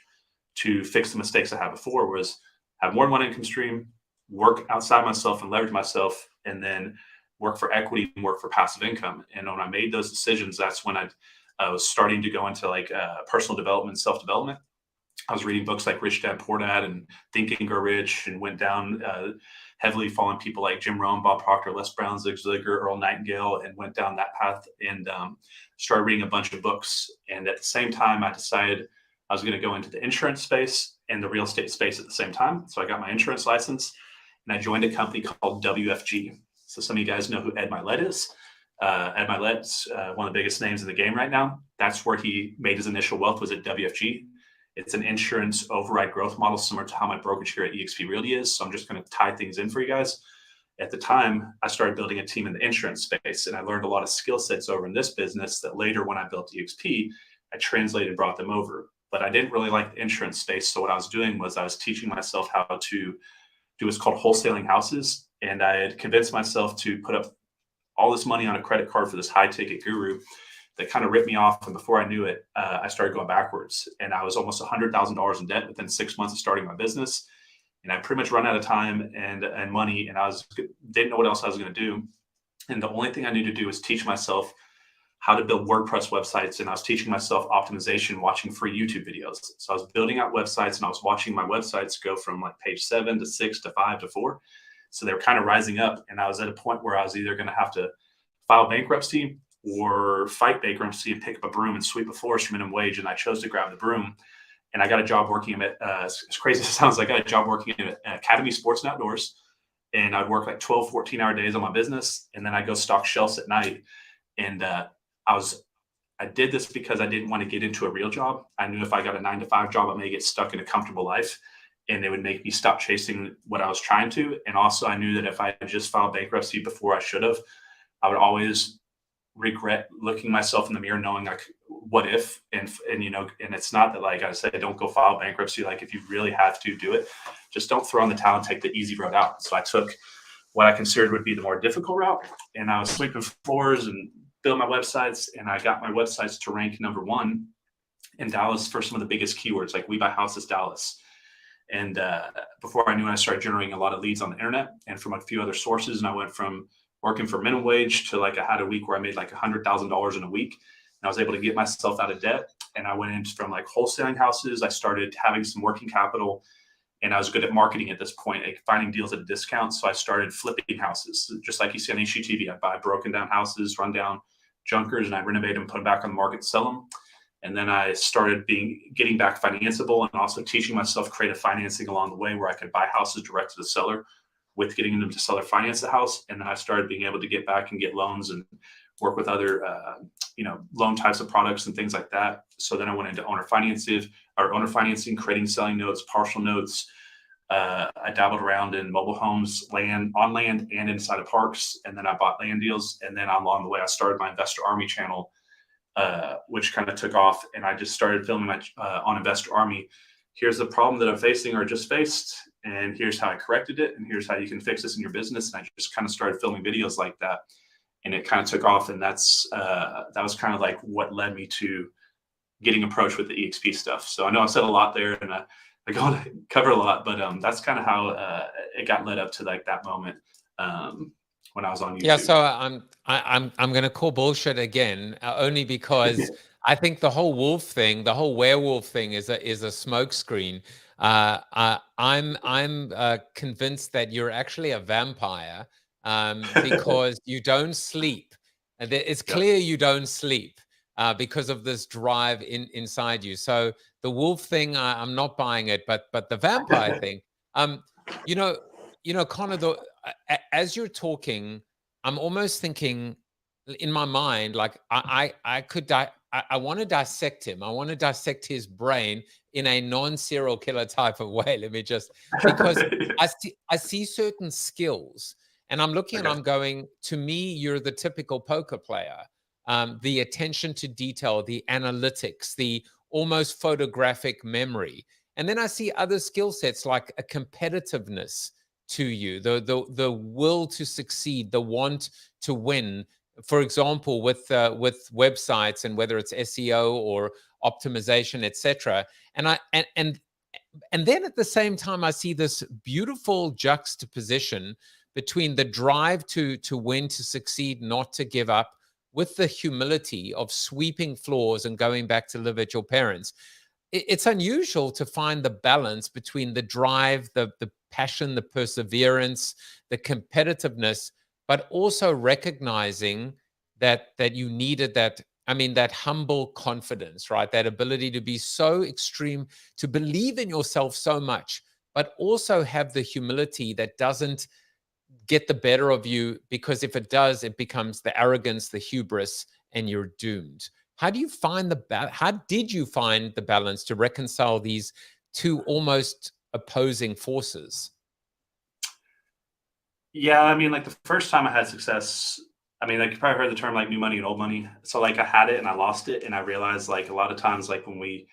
to fix the mistakes I had before was have more than one income stream, work outside myself and leverage myself, and then work for equity and work for passive income. And when I made those decisions, that's when I was starting to go into personal development, self-development. I was reading books like Rich Dad, Poor Dad and Think and Grow Rich, and went down heavily following people like Jim Rohn, Bob Proctor, Les Brown, Zig Ziglar, Earl Nightingale, and went down that path and started reading a bunch of books. And at the same time, I decided I was going to go into the insurance space and the real estate space at the same time. So I got my insurance license and I joined a company called WFG. So some of you guys know who Ed Mylett is. Ed Mylett's one of the biggest names in the game right now. That's where he made his initial wealth, was at WFG. It's an insurance override growth model, similar to how my brokerage here at eXp Realty is. So I'm just going to tie things in for you guys. At the time, I started building a team in the insurance space, and I learned a lot of skill sets over in this business that later, when I built eXp, I translated and brought them over. But I didn't really like the insurance space. So what I was doing was I was teaching myself how to do what's called wholesaling houses. And I had convinced myself to put up all this money on a credit card for this high ticket guru that kind of ripped me off. And before I knew it, I started going backwards. And I was almost $100,000 in debt within 6 months of starting my business. And I pretty much run out of time and money. And didn't know what else I was going to do. And the only thing I needed to do was teach myself how to build WordPress websites, and I was teaching myself optimization, watching free YouTube videos. So I was building out websites, and I was watching my websites go from like page 7 to 6 to 5 to 4. So they were kind of rising up, and I was at a point where I was either going to have to file bankruptcy or fight bankruptcy and pick up a broom and sweep a floor for minimum wage. And I chose to grab the broom, and I got a job working at, as crazy as it sounds, I got a job working at Academy Sports and Outdoors, and I'd work like 12, 14-hour days on my business, and then I'd go stock shelves at night. And I did this because I didn't want to get into a real job. I knew if I got a 9-to-5 job, I may get stuck in a comfortable life, and it would make me stop chasing what I was trying to. And also I knew that if I had just filed bankruptcy before I should have, I would always regret looking myself in the mirror, knowing like, what if, and it's not that, like I say, don't go file bankruptcy. Like if you really have to do it, just don't throw in the towel and take the easy road out. So I took what I considered would be the more difficult route, and I was sweeping floors and build my websites, and I got my websites to rank #1 in Dallas for some of the biggest keywords, like We Buy Houses Dallas. And before I knew it, I started generating a lot of leads on the internet and from a few other sources. And I went from working for minimum wage to like I had a week where I made like $100,000 in a week. And I was able to get myself out of debt. And I went into from like wholesaling houses. I started having some working capital, and I was good at marketing at this point, like finding deals at a discount. So I started flipping houses, just like you see on HGTV. I'd buy broken down houses, run down junkers, and I'd renovate them, put them back on the market, sell them. And then I started getting back financeable, and also teaching myself creative financing along the way, where I could buy houses direct to the seller with getting them to seller finance the house. And then I started being able to get back and get loans and work with other, loan types of products and things like that. So then I went into owner financing, creating selling notes, partial notes. I dabbled around in mobile homes, on land and inside of parks. And then I bought land deals. And then along the way, I started my Investor Army channel, which kind of took off. And I just started filming on Investor Army. Here's the problem that I'm facing or just faced, and here's how I corrected it, and here's how you can fix this in your business. And I just kind of started filming videos like that, and it kind of took off. And that was kind of like what led me to getting approached with the EXP stuff. So I know I said a lot there, and I go to cover a lot, but that's kind of how it got led up to like that moment when I was on YouTube. Yeah, so I'm going to call bullshit again, only because I think the whole wolf thing, the whole werewolf thing, is a smokescreen. I'm convinced that you're actually a vampire because you don't sleep. It's clear you don't sleep because of this drive inside you. So the wolf thing, I'm not buying it, but the vampire thing, Connor, as you're talking, I'm almost thinking in my mind, like I want to dissect him. I want to dissect his brain in a non-serial killer type of way. Let me just, because I see certain skills, and I'm looking and I'm going, to me, you're the typical poker player. The attention to detail, the analytics, the almost photographic memory. And then I see other skill sets like a competitiveness to you, the will to succeed, the want to win. For example, with websites, and whether it's SEO or optimization, etc. And then at the same time, I see this beautiful juxtaposition between the drive to win, to succeed, not to give up, with the humility of sweeping floors and going back to live at your parents'. It's unusual to find the balance between the drive, the passion, the perseverance, the competitiveness, but also recognizing that you needed that humble confidence, right? That ability to be so extreme, to believe in yourself so much, but also have the humility that doesn't get the better of you, because if it does, it becomes the arrogance, the hubris, and you're doomed. How did you find the balance to reconcile these two almost opposing forces? Yeah, like the first time I had success, you probably heard the term like new money and old money. So like I had it and I lost it, and I realized like a lot of times, like when we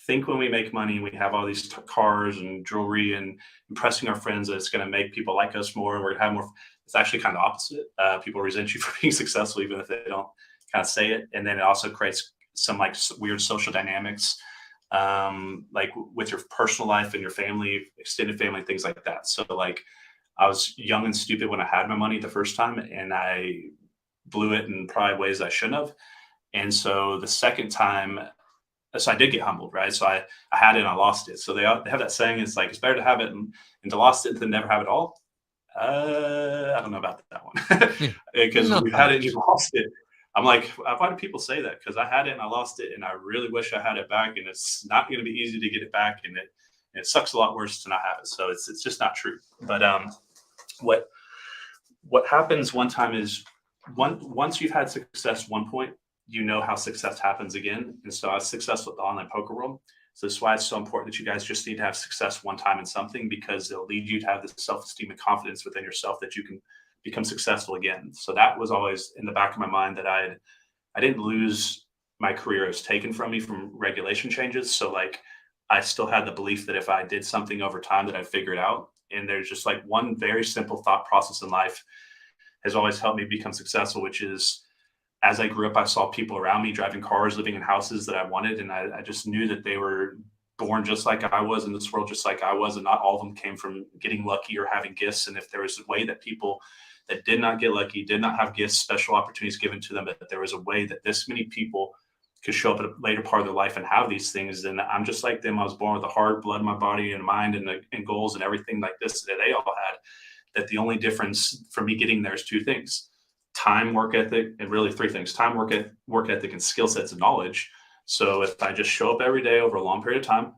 make money, we have all these cars and jewelry and impressing our friends, that it's going to make people like us more, and we're going to have more. It's actually kind of opposite. People resent you for being successful, even if they don't kind of say it. And then it also creates some like weird social dynamics, like with your personal life and your family, extended family, things like that. So like I was young and stupid when I had my money the first time, and I blew it in probably ways I shouldn't have. And so the second time, so I did get humbled, right? So I had it and I lost it. So they have that saying, it's like, it's better to have it and to lost it than never have it all. I don't know about that one because Not we so had it much. and you lost it. I'm like, why do people say that? Because I had it and I lost it, and I really wish I had it back. And it's not going to be easy to get it back, and it sucks a lot worse to not have it. So it's just not true. But what happens one time is once you've had success one point, you know how success happens again. And so I was successful with the online poker world. So that's why it's so important that you guys just need to have success one time in something, because it'll lead you to have this self-esteem and confidence within yourself that you can become successful again. So that was always in the back of my mind, that I didn't lose my career. It was taken from me from regulation changes. So like I still had the belief that if I did something over time that I'd figure it out. And there's just like one very simple thought process in life has always helped me become successful, which is, as I grew up, I saw people around me driving cars, living in houses that I wanted. And I just knew that they were born just like I was, in this world just like I was. And not all of them came from getting lucky or having gifts. And if there was a way that people that did not get lucky, did not have gifts, special opportunities given to them, but there was a way that this many people could show up at a later part of their life and have these things, then I'm just like them. I was born with a heart, blood, my body and mind, and goals and everything like this that they all had. That the only difference for me getting there is two things: time, work ethic, and really three things: time, work ethic, and skill sets and knowledge. So if I just show up every day over a long period of time,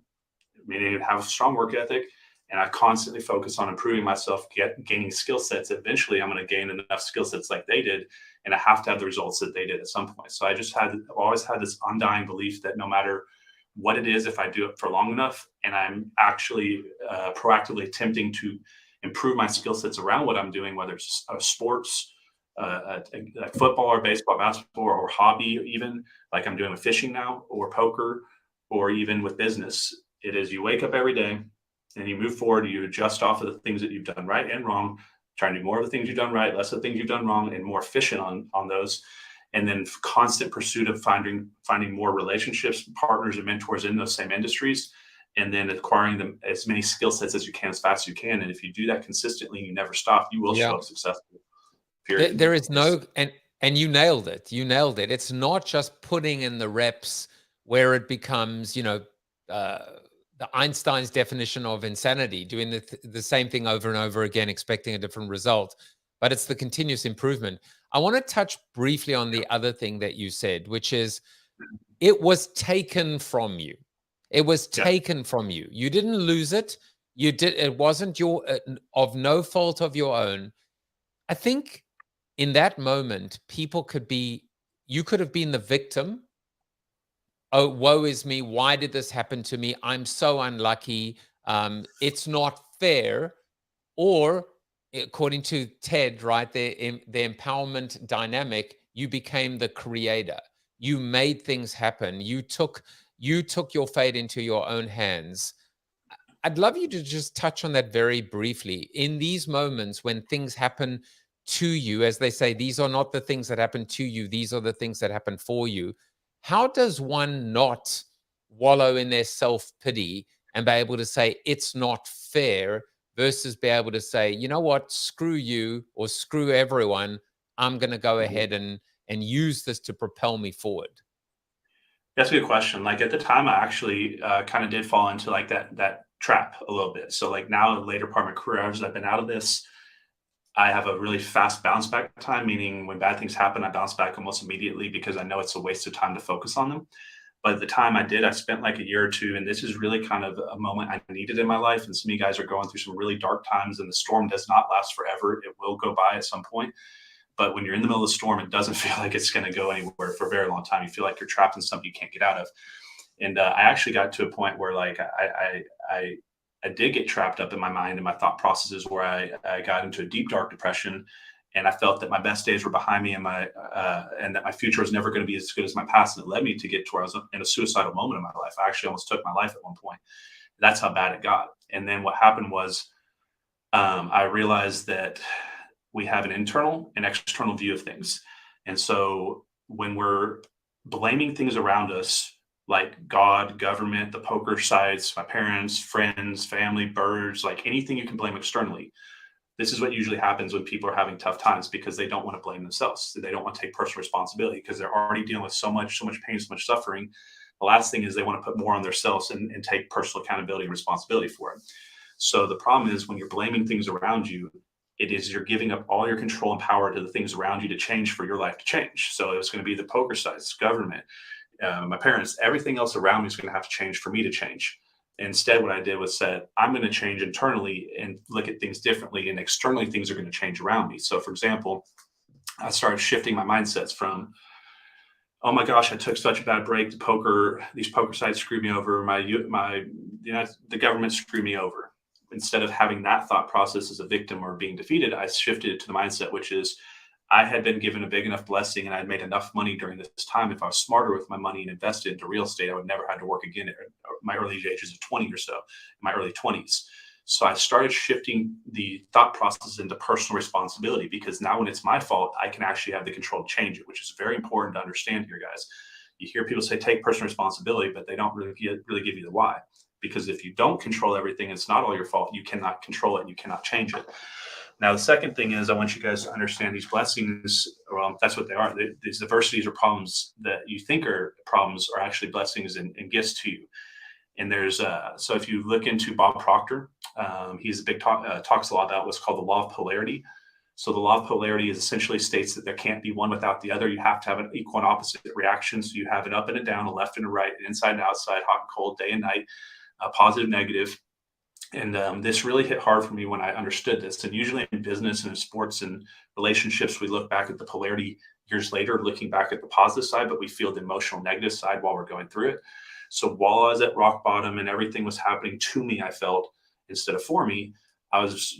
meaning have a strong work ethic, and I constantly focus on improving myself, gaining skill sets, eventually I'm going to gain enough skill sets like they did, and I have to have the results that they did at some point. So I've always had this undying belief that no matter what it is, if I do it for long enough, and I'm actually proactively attempting to improve my skill sets around what I'm doing, whether it's sports, like football or baseball, basketball, or hobby, even like I'm doing with fishing now, or poker, or even with business. It is, you wake up every day and you move forward, you adjust off of the things that you've done right and wrong, trying to do more of the things you've done right, less of the things you've done wrong, and more efficient on those. And then constant pursuit of finding more relationships, partners, and mentors in those same industries, and then acquiring them as many skill sets as you can, as fast as you can. And if you do that consistently and you never stop, you will show up successful. Period. There is no, and you nailed it. You nailed it. It's not just putting in the reps where it becomes, the Einstein's definition of insanity, doing the same thing over and over again, expecting a different result. But it's the continuous improvement. I want to touch briefly on the other thing that you said, which is it was taken from you. It was taken from you. You didn't lose it. It wasn't of no fault of your own. I think in that moment, you could have been the victim. Oh, woe is me. Why did this happen to me? I'm so unlucky. It's not fair. Or according to Ted, right, the empowerment dynamic, you became the creator. You made things happen. You took your fate into your own hands. I'd love you to just touch on that very briefly. In these moments when things happen to you, as they say, these are not the things that happen to you, these are the things that happen for you. How does one not wallow in their self-pity and be able to say it's not fair, versus be able to say, you know what, screw you or screw everyone, I'm going to go ahead and use this to propel me forward? That's a good question. Like at the time, I actually kind of did fall into like that trap a little bit. So like now, in the later part of my career, as I've been out of this, I have a really fast bounce back time, meaning when bad things happen, I bounce back almost immediately because I know it's a waste of time to focus on them. But at the time I spent like a year or two, and this is really kind of a moment I needed in my life. And some of you guys are going through some really dark times, and the storm does not last forever. It will go by at some point. But when you're in the middle of the storm, it doesn't feel like it's going to go anywhere for a very long time. You feel like you're trapped in something you can't get out of. And I actually got to a point where like I did get trapped up in my mind and my thought processes, where I got into a deep, dark depression, and I felt that my best days were behind me, and that my future was never going to be as good as my past. And it led me to get to where I was in a suicidal moment in my life. I actually almost took my life at one point. That's how bad it got. And then what happened was I realized that we have an internal and external view of things. And so when we're blaming things around us, like God, government, the poker sites, my parents, friends, family, birds, like anything you can blame externally, This is what usually happens when people are having tough times, because they don't want to blame themselves. They don't want to take personal responsibility because they're already dealing with so much pain, so much suffering. The last thing is they want to put more on themselves and take personal accountability and responsibility for it. So the problem is when you're blaming things around you, it is you're giving up all your control and power to the things around you to change, for your life to change. So it's going to be the poker sites, government, my parents, everything else around me is going to have to change for me to change. Instead, what I did was said, I'm going to change internally and look at things differently, and externally things are going to change around me. So for example, I started shifting my mindsets from, oh my gosh, I took such a bad break to poker. These poker sites screwed me over. The government screwed me over. Instead of having that thought process as a victim or being defeated, I shifted it to the mindset, which is, I had been given a big enough blessing and I had made enough money during this time. If I was smarter with my money and invested into real estate, I would never have to work again at my early ages of 20 or so, in my early 20s. So I started shifting the thought process into personal responsibility, because now when it's my fault, I can actually have the control to change it, which is very important to understand here, guys. You hear people say, take personal responsibility, but they don't really give you the why. Because if you don't control everything, it's not all your fault. You cannot control it and you cannot change it. Now, the second thing is, I want you guys to understand these blessings, well, that's what they are. These adversities or problems that you think are problems are actually blessings and gifts to you. And there's, so if you look into Bob Proctor, he's a big talks a lot about what's called the law of polarity. So the law of polarity is essentially states that there can't be one without the other. You have to have an equal and opposite reaction. So you have an up and a down, a left and a right, an inside and outside, hot and cold, day and night, positive, negative. And this really hit hard for me when I understood this. And usually in business and in sports and relationships, we look back at the polarity years later, looking back at the positive side, but we feel the emotional negative side while we're going through it. So while I was at rock bottom and everything was happening to me, I felt, instead of for me, I was,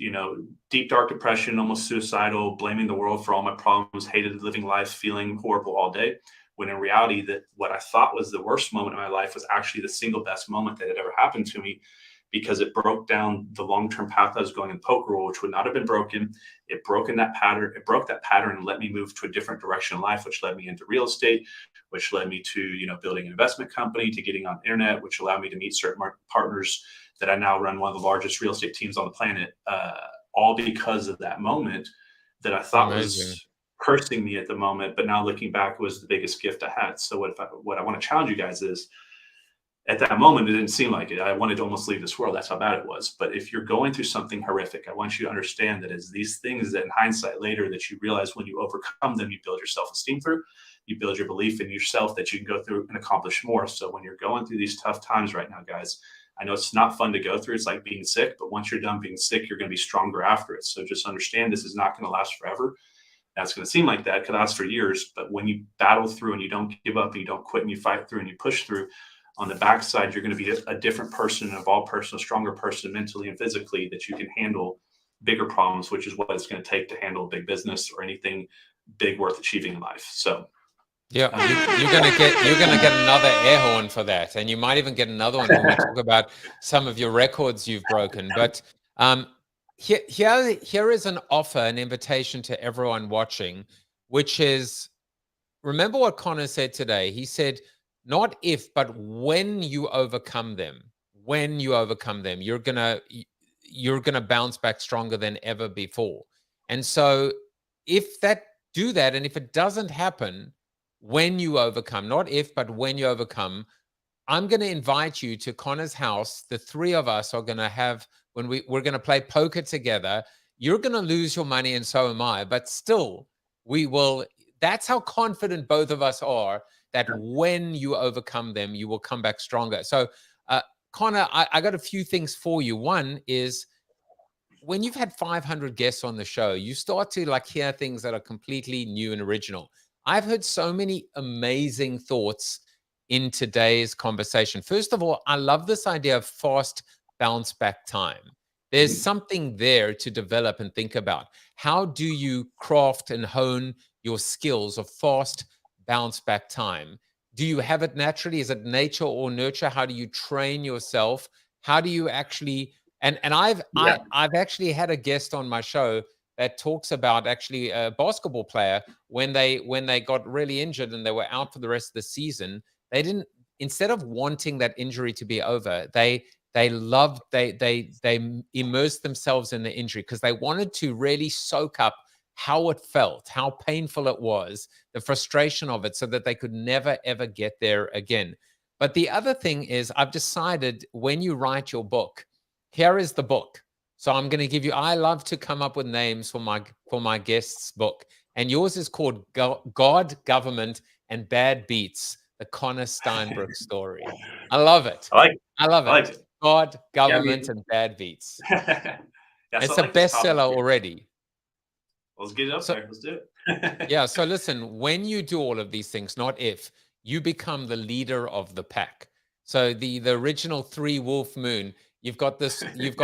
deep, dark depression, almost suicidal, blaming the world for all my problems, hated living life, feeling horrible all day. When in reality, that what I thought was the worst moment in my life was actually the single best moment that had ever happened to me, because it broke down the long-term path I was going in poker world, which would not have been broken. It broke that pattern and let me move to a different direction in life, which led me into real estate, which led me to, building an investment company, to getting on the internet, which allowed me to meet certain partners that I now run one of the largest real estate teams on the planet, all because of that moment that I thought was cursing me at the moment, but now looking back was the biggest gift I had. So what I want to challenge you guys is, at that moment, it didn't seem like it. I wanted to almost leave this world. That's how bad it was. But if you're going through something horrific, I want you to understand that it's these things that in hindsight later that you realize when you overcome them, you build your self-esteem through, you build your belief in yourself that you can go through and accomplish more. So when you're going through these tough times right now, guys, I know it's not fun to go through. It's like being sick, but once you're done being sick, you're going to be stronger after it. So just understand this is not going to last forever. That's going to seem like that. It could last for years. But when you battle through and you don't give up and you don't quit and you fight through and you push through, on the backside, you're going to be a different person, an evolved person, a stronger person mentally and physically, that you can handle bigger problems, which is what it's going to take to handle a big business or anything big worth achieving in life. So, yeah, you're going to get another air horn for that, and you might even get another one when we talk about some of your records you've broken. But here is an offer, an invitation to everyone watching, which is, remember what Connor said today. He said, not if, but when you overcome them, you're gonna bounce back stronger than ever before. And so do that, and if it doesn't happen when you overcome, not if, but when you overcome, I'm gonna invite you to Connor's house. The three of us are gonna have, we're gonna play poker together. You're gonna lose your money, and so am I, but still, we will. That's how confident both of us are that when you overcome them, you will come back stronger. So, Connor, I got a few things for you. One is, when you've had 500 guests on the show, you start to hear things that are completely new and original. I've heard so many amazing thoughts in today's conversation. First of all, I love this idea of fast bounce back time. There's something there to develop and think about. How do you craft and hone your skills of fast bounce back time? Do you have it naturally? Is it nature or nurture? How do you train yourself? How do you actually, and I've actually had a guest on my show that talks about actually a basketball player, when they got really injured and they were out for the rest of the season, they didn't, instead of wanting that injury to be over, they they immersed themselves in the injury because they wanted to really soak up how it felt, how painful it was, the frustration of it, so that they could never, ever get there again. But the other thing is, I've decided when you write your book, here is the book. So I'm going to give you, I love to come up with names for my guest's book. And yours is called God, Government, and Bad Beats, the Connor Steinbrook story. I love it. I love it. God, Government, and Bad Beats. It's a bestseller already. Let's get it up there. Let's do it. Yeah. So listen, when you do all of these things, not if, you become the leader of the pack. So the original 3 Wolf Moon, you've got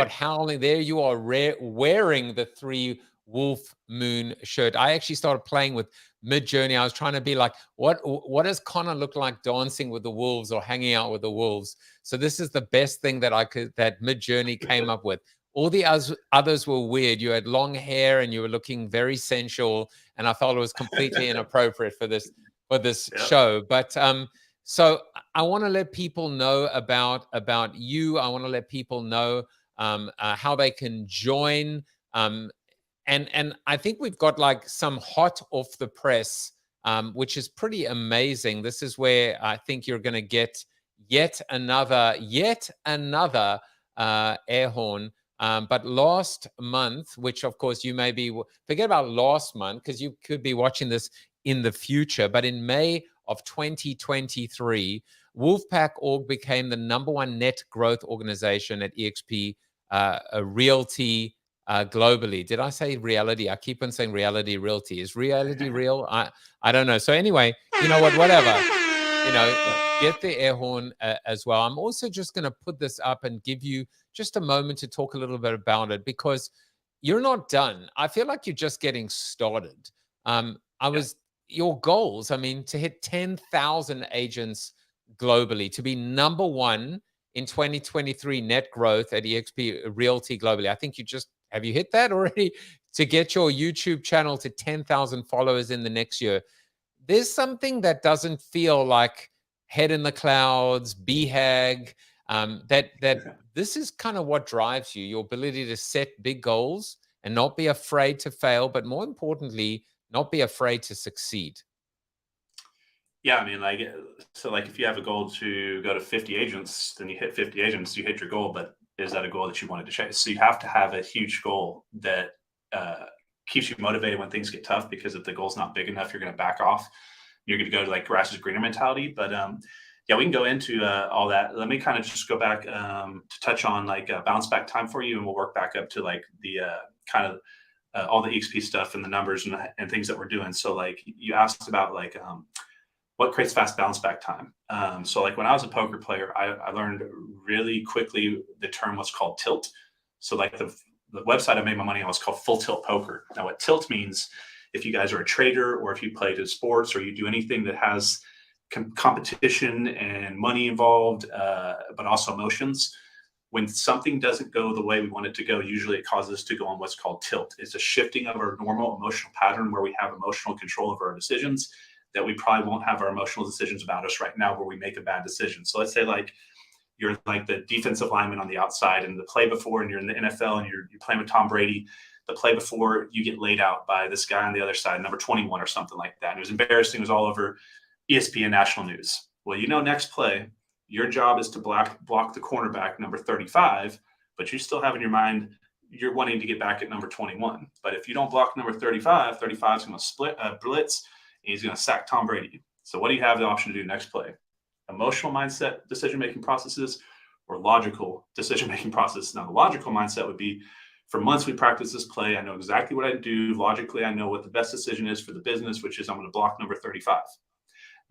Howling. There you are wearing the 3 Wolf Moon shirt. I actually started playing with Mid-Journey. I was trying to be like, what does Connor look like dancing with the wolves or hanging out with the wolves? So this is the best thing that Mid-Journey came up with. All the others were weird. You had long hair and you were looking very sensual, and I thought it was completely inappropriate for this show. But so I want to let people know about you. I want to let people know how they can join. And I think we've got like some hot off the press, which is pretty amazing. This is where I think you're going to get yet another air horn. But last month, which of course you may be, forget about last month because you could be watching this in the future, but in May of 2023, Wolfpack Org became the #1 net growth organization at EXP Realty globally. Did I say reality? I keep on saying reality realty. Is reality real? I don't know. So anyway, you know what, whatever. Get the air horn as well. I'm also just going to put this up and give you just a moment to talk a little bit about it because you're not done. I feel like you're just getting started. Your goals, I mean, to hit 10,000 agents globally, to be #1 in 2023 net growth at EXP Realty globally. I think have you hit that already? To get your YouTube channel to 10,000 followers in the next year. There's something that doesn't feel like head in the clouds, BHAG, that this is kind of what drives you, your ability to set big goals and not be afraid to fail, but more importantly, not be afraid to succeed. Yeah, I mean, if you have a goal to go to 50 agents, then you hit 50 agents, you hit your goal, but is that a goal that you wanted to chase? So you have to have a huge goal that keeps you motivated when things get tough, because if the goal's not big enough, you're going to back off. You're going to go to like grass is greener mentality. But yeah, we can go into all that. Let me kind of just go back to touch on like bounce back time for you, and we'll work back up to like the kind of all the EXP stuff and the numbers and things that we're doing. So like you asked about like what creates fast bounce back time. So like when I was a poker player, I learned really quickly the term what's called tilt. So like the website I made my money on was called Full Tilt Poker. Now what tilt means, if you guys are a trader or if you play to sports or you do anything that has competition and money involved, but also emotions, when something doesn't go the way we want it to go, usually it causes us to go on what's called tilt. It's a shifting of our normal emotional pattern where we have emotional control over our decisions that we probably won't have our emotional decisions about us right now, where we make a bad decision. So let's say like you're like the defensive lineman on the outside, and the play before, and you're in the NFL and you're playing with Tom Brady, the play before you get laid out by this guy on the other side, number 21 or something like that. And it was embarrassing. It was all over ESPN national news. Well, next play, your job is to block the cornerback number 35, but you still have in your mind, you're wanting to get back at number 21. But if you don't block number 35, 35 is going to blitz, and he's going to sack Tom Brady. So what do you have the option to do next play? Emotional mindset decision-making processes or logical decision-making process. Now, the logical mindset would be, for months we practiced this play. I know exactly what I do. Logically, I know what the best decision is for the business, which is I'm going to block number 35.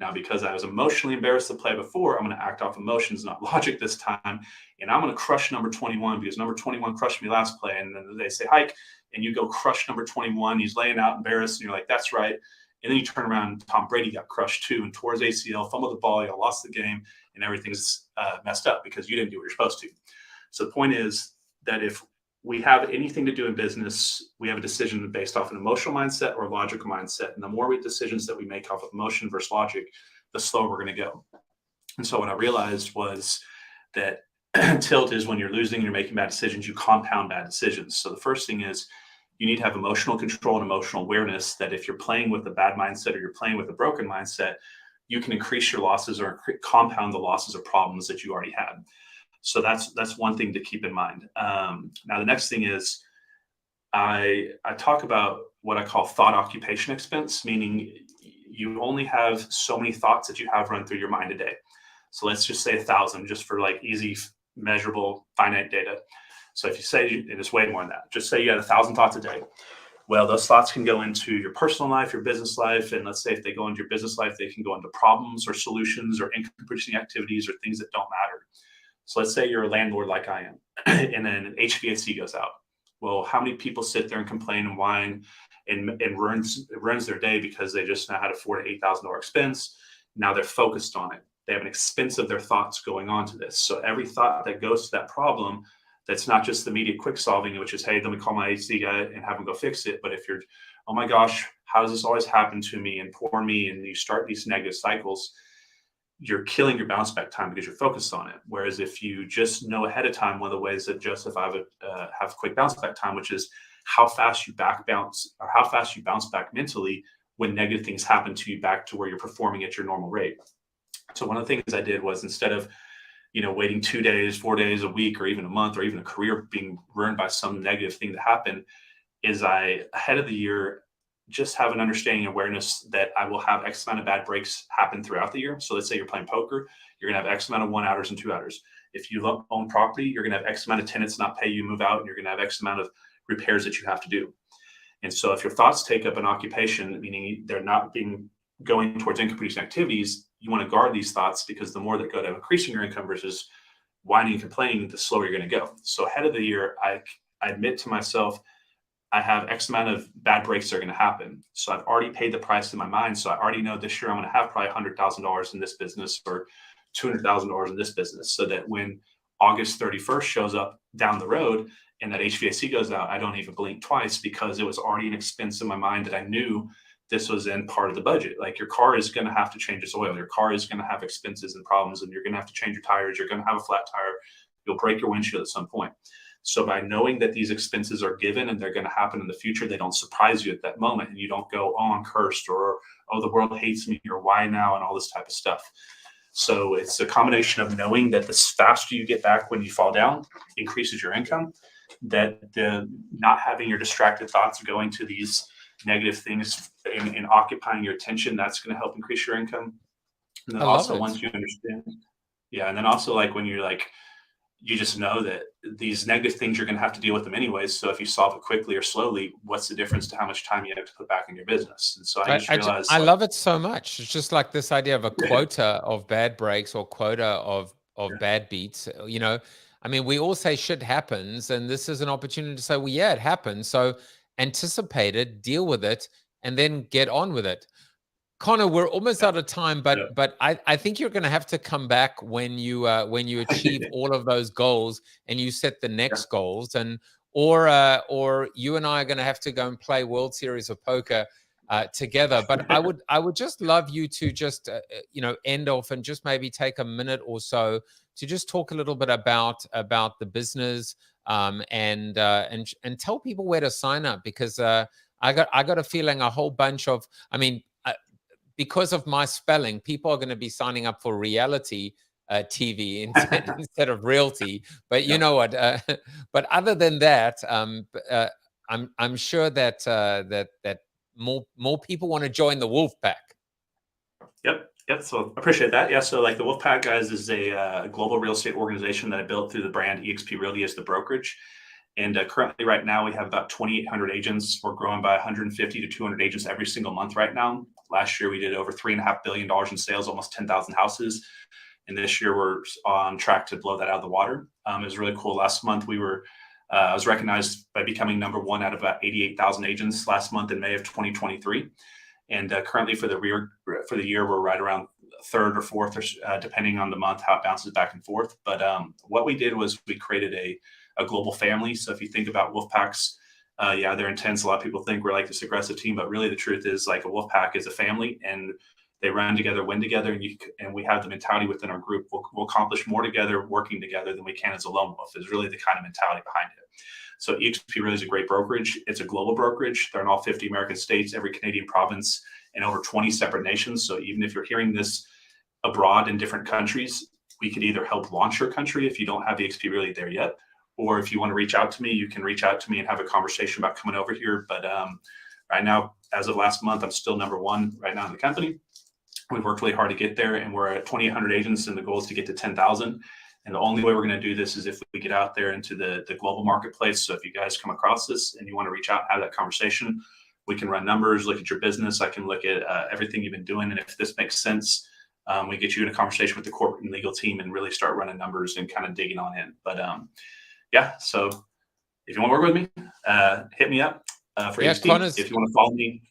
Now, because I was emotionally embarrassed to play before, I'm going to act off emotions, not logic this time. And I'm going to crush number 21 because number 21 crushed me last play. And then they say hike, and you go crush number 21. He's laying out embarrassed, and you're like, that's right. And then you turn around, Tom Brady got crushed too and tore his ACL, fumbled the ball, you lost the game, and everything's messed up because you didn't do what you're supposed to. So the point is that if we have anything to do in business, we have a decision based off an emotional mindset or a logical mindset. And the more decisions that we make off of emotion versus logic, the slower we're going to go. And so what I realized was that tilt is when you're losing, you're making bad decisions, you compound bad decisions. So the first thing is you need to have emotional control and emotional awareness that if you're playing with a bad mindset or you're playing with a broken mindset, you can increase your losses or compound the losses or problems that you already had. So that's one thing to keep in mind. Now, the next thing is I talk about what I call thought occupation expense, meaning you only have so many thoughts that you have run through your mind a day. So let's just say 1,000, just for like easy, measurable, finite data. So if you say, and it's way more than that, just say you had 1,000 thoughts a day. Well, those thoughts can go into your personal life, your business life. And let's say if they go into your business life, they can go into problems or solutions or income producing activities or things that don't matter. So let's say you're a landlord like I am, and then HVAC goes out. Well, how many people sit there and complain and whine and ruins their day because they just now had a $4,000 to $8,000 expense. Now they're focused on it. They have an expense of their thoughts going on to this. So every thought that goes to that problem, that's not just the immediate quick solving, which is, hey, let me call my AC guy and have him go fix it. But if you're, oh my gosh, how does this always happen to me and poor me? And you start these negative cycles, you're killing your bounce back time because you're focused on it. Whereas if you just know ahead of time, one of the ways that Joseph, I would have quick bounce back time, which is how fast you how fast you bounce back mentally when negative things happen to you back to where you're performing at your normal rate. So one of the things I did was, instead of, waiting 2 days, 4 days, a week, or even a month, or even a career being ruined by some negative thing that happened, is I, ahead of the year, just have an understanding and awareness that I will have X amount of bad breaks happen throughout the year. So let's say you're playing poker, you're going to have X amount of 1-outers and 2-outers. If you own property, you're going to have X amount of tenants not pay you, move out, and you're going to have X amount of repairs that you have to do. And so if your thoughts take up an occupation, meaning they're not going towards income producing activities, you want to guard these thoughts, because the more that go to increasing your income versus whining and complaining, the slower you're going to go. So ahead of the year, I admit to myself, I have X amount of bad breaks that are going to happen. So I've already paid the price in my mind. So I already know this year I'm going to have probably $100,000 in this business or $200,000 in this business, so that when August 31st shows up down the road and that HVAC goes out, I don't even blink twice, because it was already an expense in my mind that I knew this was in part of the budget. Like, your car is going to have to change its oil. Your car is going to have expenses and problems, and you're going to have to change your tires. You're going to have a flat tire. You'll break your windshield at some point. So by knowing that these expenses are given and they're going to happen in the future, they don't surprise you at that moment, and you don't go, oh, I'm cursed, or, oh, the world hates me, or why now, and all this type of stuff. So it's a combination of knowing that the faster you get back when you fall down increases your income, that the not having your distracted thoughts going to these negative things and occupying your attention, that's going to help increase your income. And then also, once you understand, and then also, like, when you're like, you just know that these negative things, you're going to have to deal with them anyways. So if you solve it quickly or slowly, what's the difference to how much time you have to put back in your business? And so I just realized, I love it so much. It's just like this idea of a quota of bad breaks or quota of bad beats. I mean, we all say shit happens, and this is an opportunity to say, well, yeah, it happened. So anticipate it, deal with it, and then get on with it. Connor, we're almost out of time, but I think you're going to have to come back when you achieve all of those goals and you set the next goals, or you and I are going to have to go and play World Series of Poker together. But I would just love you to just end off and just maybe take a minute or so to just talk a little bit about the business and tell people where to sign up, because I got a feeling a whole bunch of, because of my spelling, people are going to be signing up for reality TV instead of realty. But you know what? But other than that, I'm sure that that more people want to join the Wolfpack. Yep. So I appreciate that. Yeah. So, like, the Wolfpack, guys, is a global real estate organization that I built through the brand eXp Realty as the brokerage. And currently, right now, we have about 2,800 agents. We're growing by 150 to 200 agents every single month right now. Last year, we did over $3.5 billion in sales, almost 10,000 houses. And this year, we're on track to blow that out of the water. It was really cool. Last month, I was recognized by becoming #1 out of about 88,000 agents last month in May of 2023. And currently, for the year, we're right around third or fourth, depending on the month, how it bounces back and forth. But what we did was we created a global family. So if you think about Wolfpacks, they're intense. A lot of people think we're like this aggressive team, but really the truth is, like, a Wolfpack is a family, and They run together, win together, and we have the mentality within our group. We'll accomplish more together, working together, than we can as a lone wolf. Is really the kind of mentality behind it. So eXp really is a great brokerage. It's a global brokerage. They're in all 50 American states, every Canadian province, and over 20 separate nations. So even if you're hearing this abroad in different countries, we could either help launch your country if you don't have eXp really there yet, or if you want to reach out to me, you can reach out to me and have a conversation about coming over here. But right now, as of last month, I'm still number one right now in the company. We've worked really hard to get there, and we're at 2,800 agents, and the goal is to get to 10,000. And the only way we're going to do this is if we get out there into the global marketplace. So if you guys come across this and you want to reach out and have that conversation, we can run numbers, look at your business. I can look at everything you've been doing. And if this makes sense, we get you in a conversation with the corporate and legal team and really start running numbers and kind of digging on in. But yeah, so if you want to work with me, hit me up for eXp. If you want to follow me.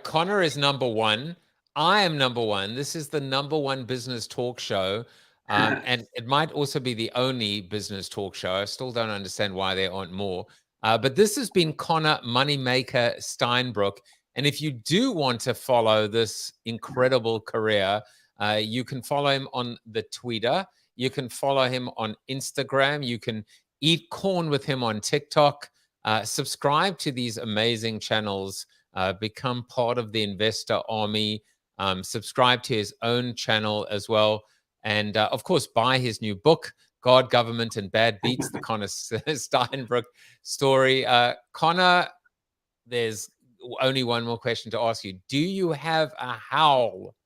Connor is number one. I am number one. This is the number one business talk show. And it might also be the only business talk show. I still don't understand why there aren't more. But this has been Connor Moneymaker Steinbrook. And if you do want to follow this incredible career, you can follow him on the Twitter. You can follow him on Instagram. You can eat corn with him on TikTok. Subscribe to these amazing channels. Become part of the investor army. Subscribe to his own channel as well. And of course, buy his new book, God, Government, and Bad Beats, the Connor Steinbrook story. Connor, there's only one more question to ask you. Do you have a howl?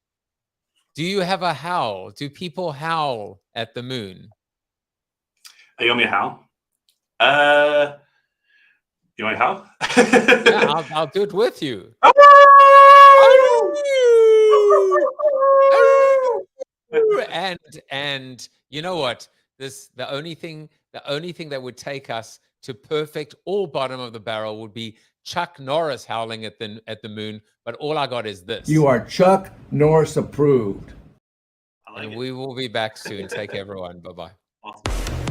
Do you have a howl? Do people howl at the moon? You want me to howl? You want me to howl? Yeah, I'll do it with you. And you know what? The only thing that would take us to perfect or bottom of the barrel would be Chuck Norris howling at the moon. But all I got is this. You are Chuck Norris approved. And we will be back soon. Take care, everyone. Bye-bye. Awesome.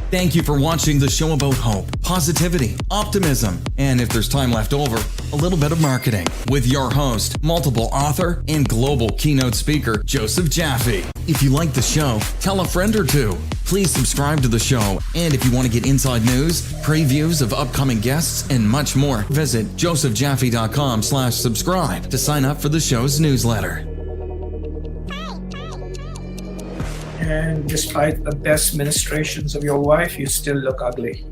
Thank you for watching the show about hope, positivity, optimism, and if there's time left over, a little bit of marketing with your host, multiple author, and global keynote speaker, Joseph Jaffe. If you like the show, tell a friend or two. Please subscribe to the show. And if you want to get inside news, previews of upcoming guests, and much more, visit josephjaffe.com/subscribe to sign up for the show's newsletter. And despite the best ministrations of your wife, you still look ugly.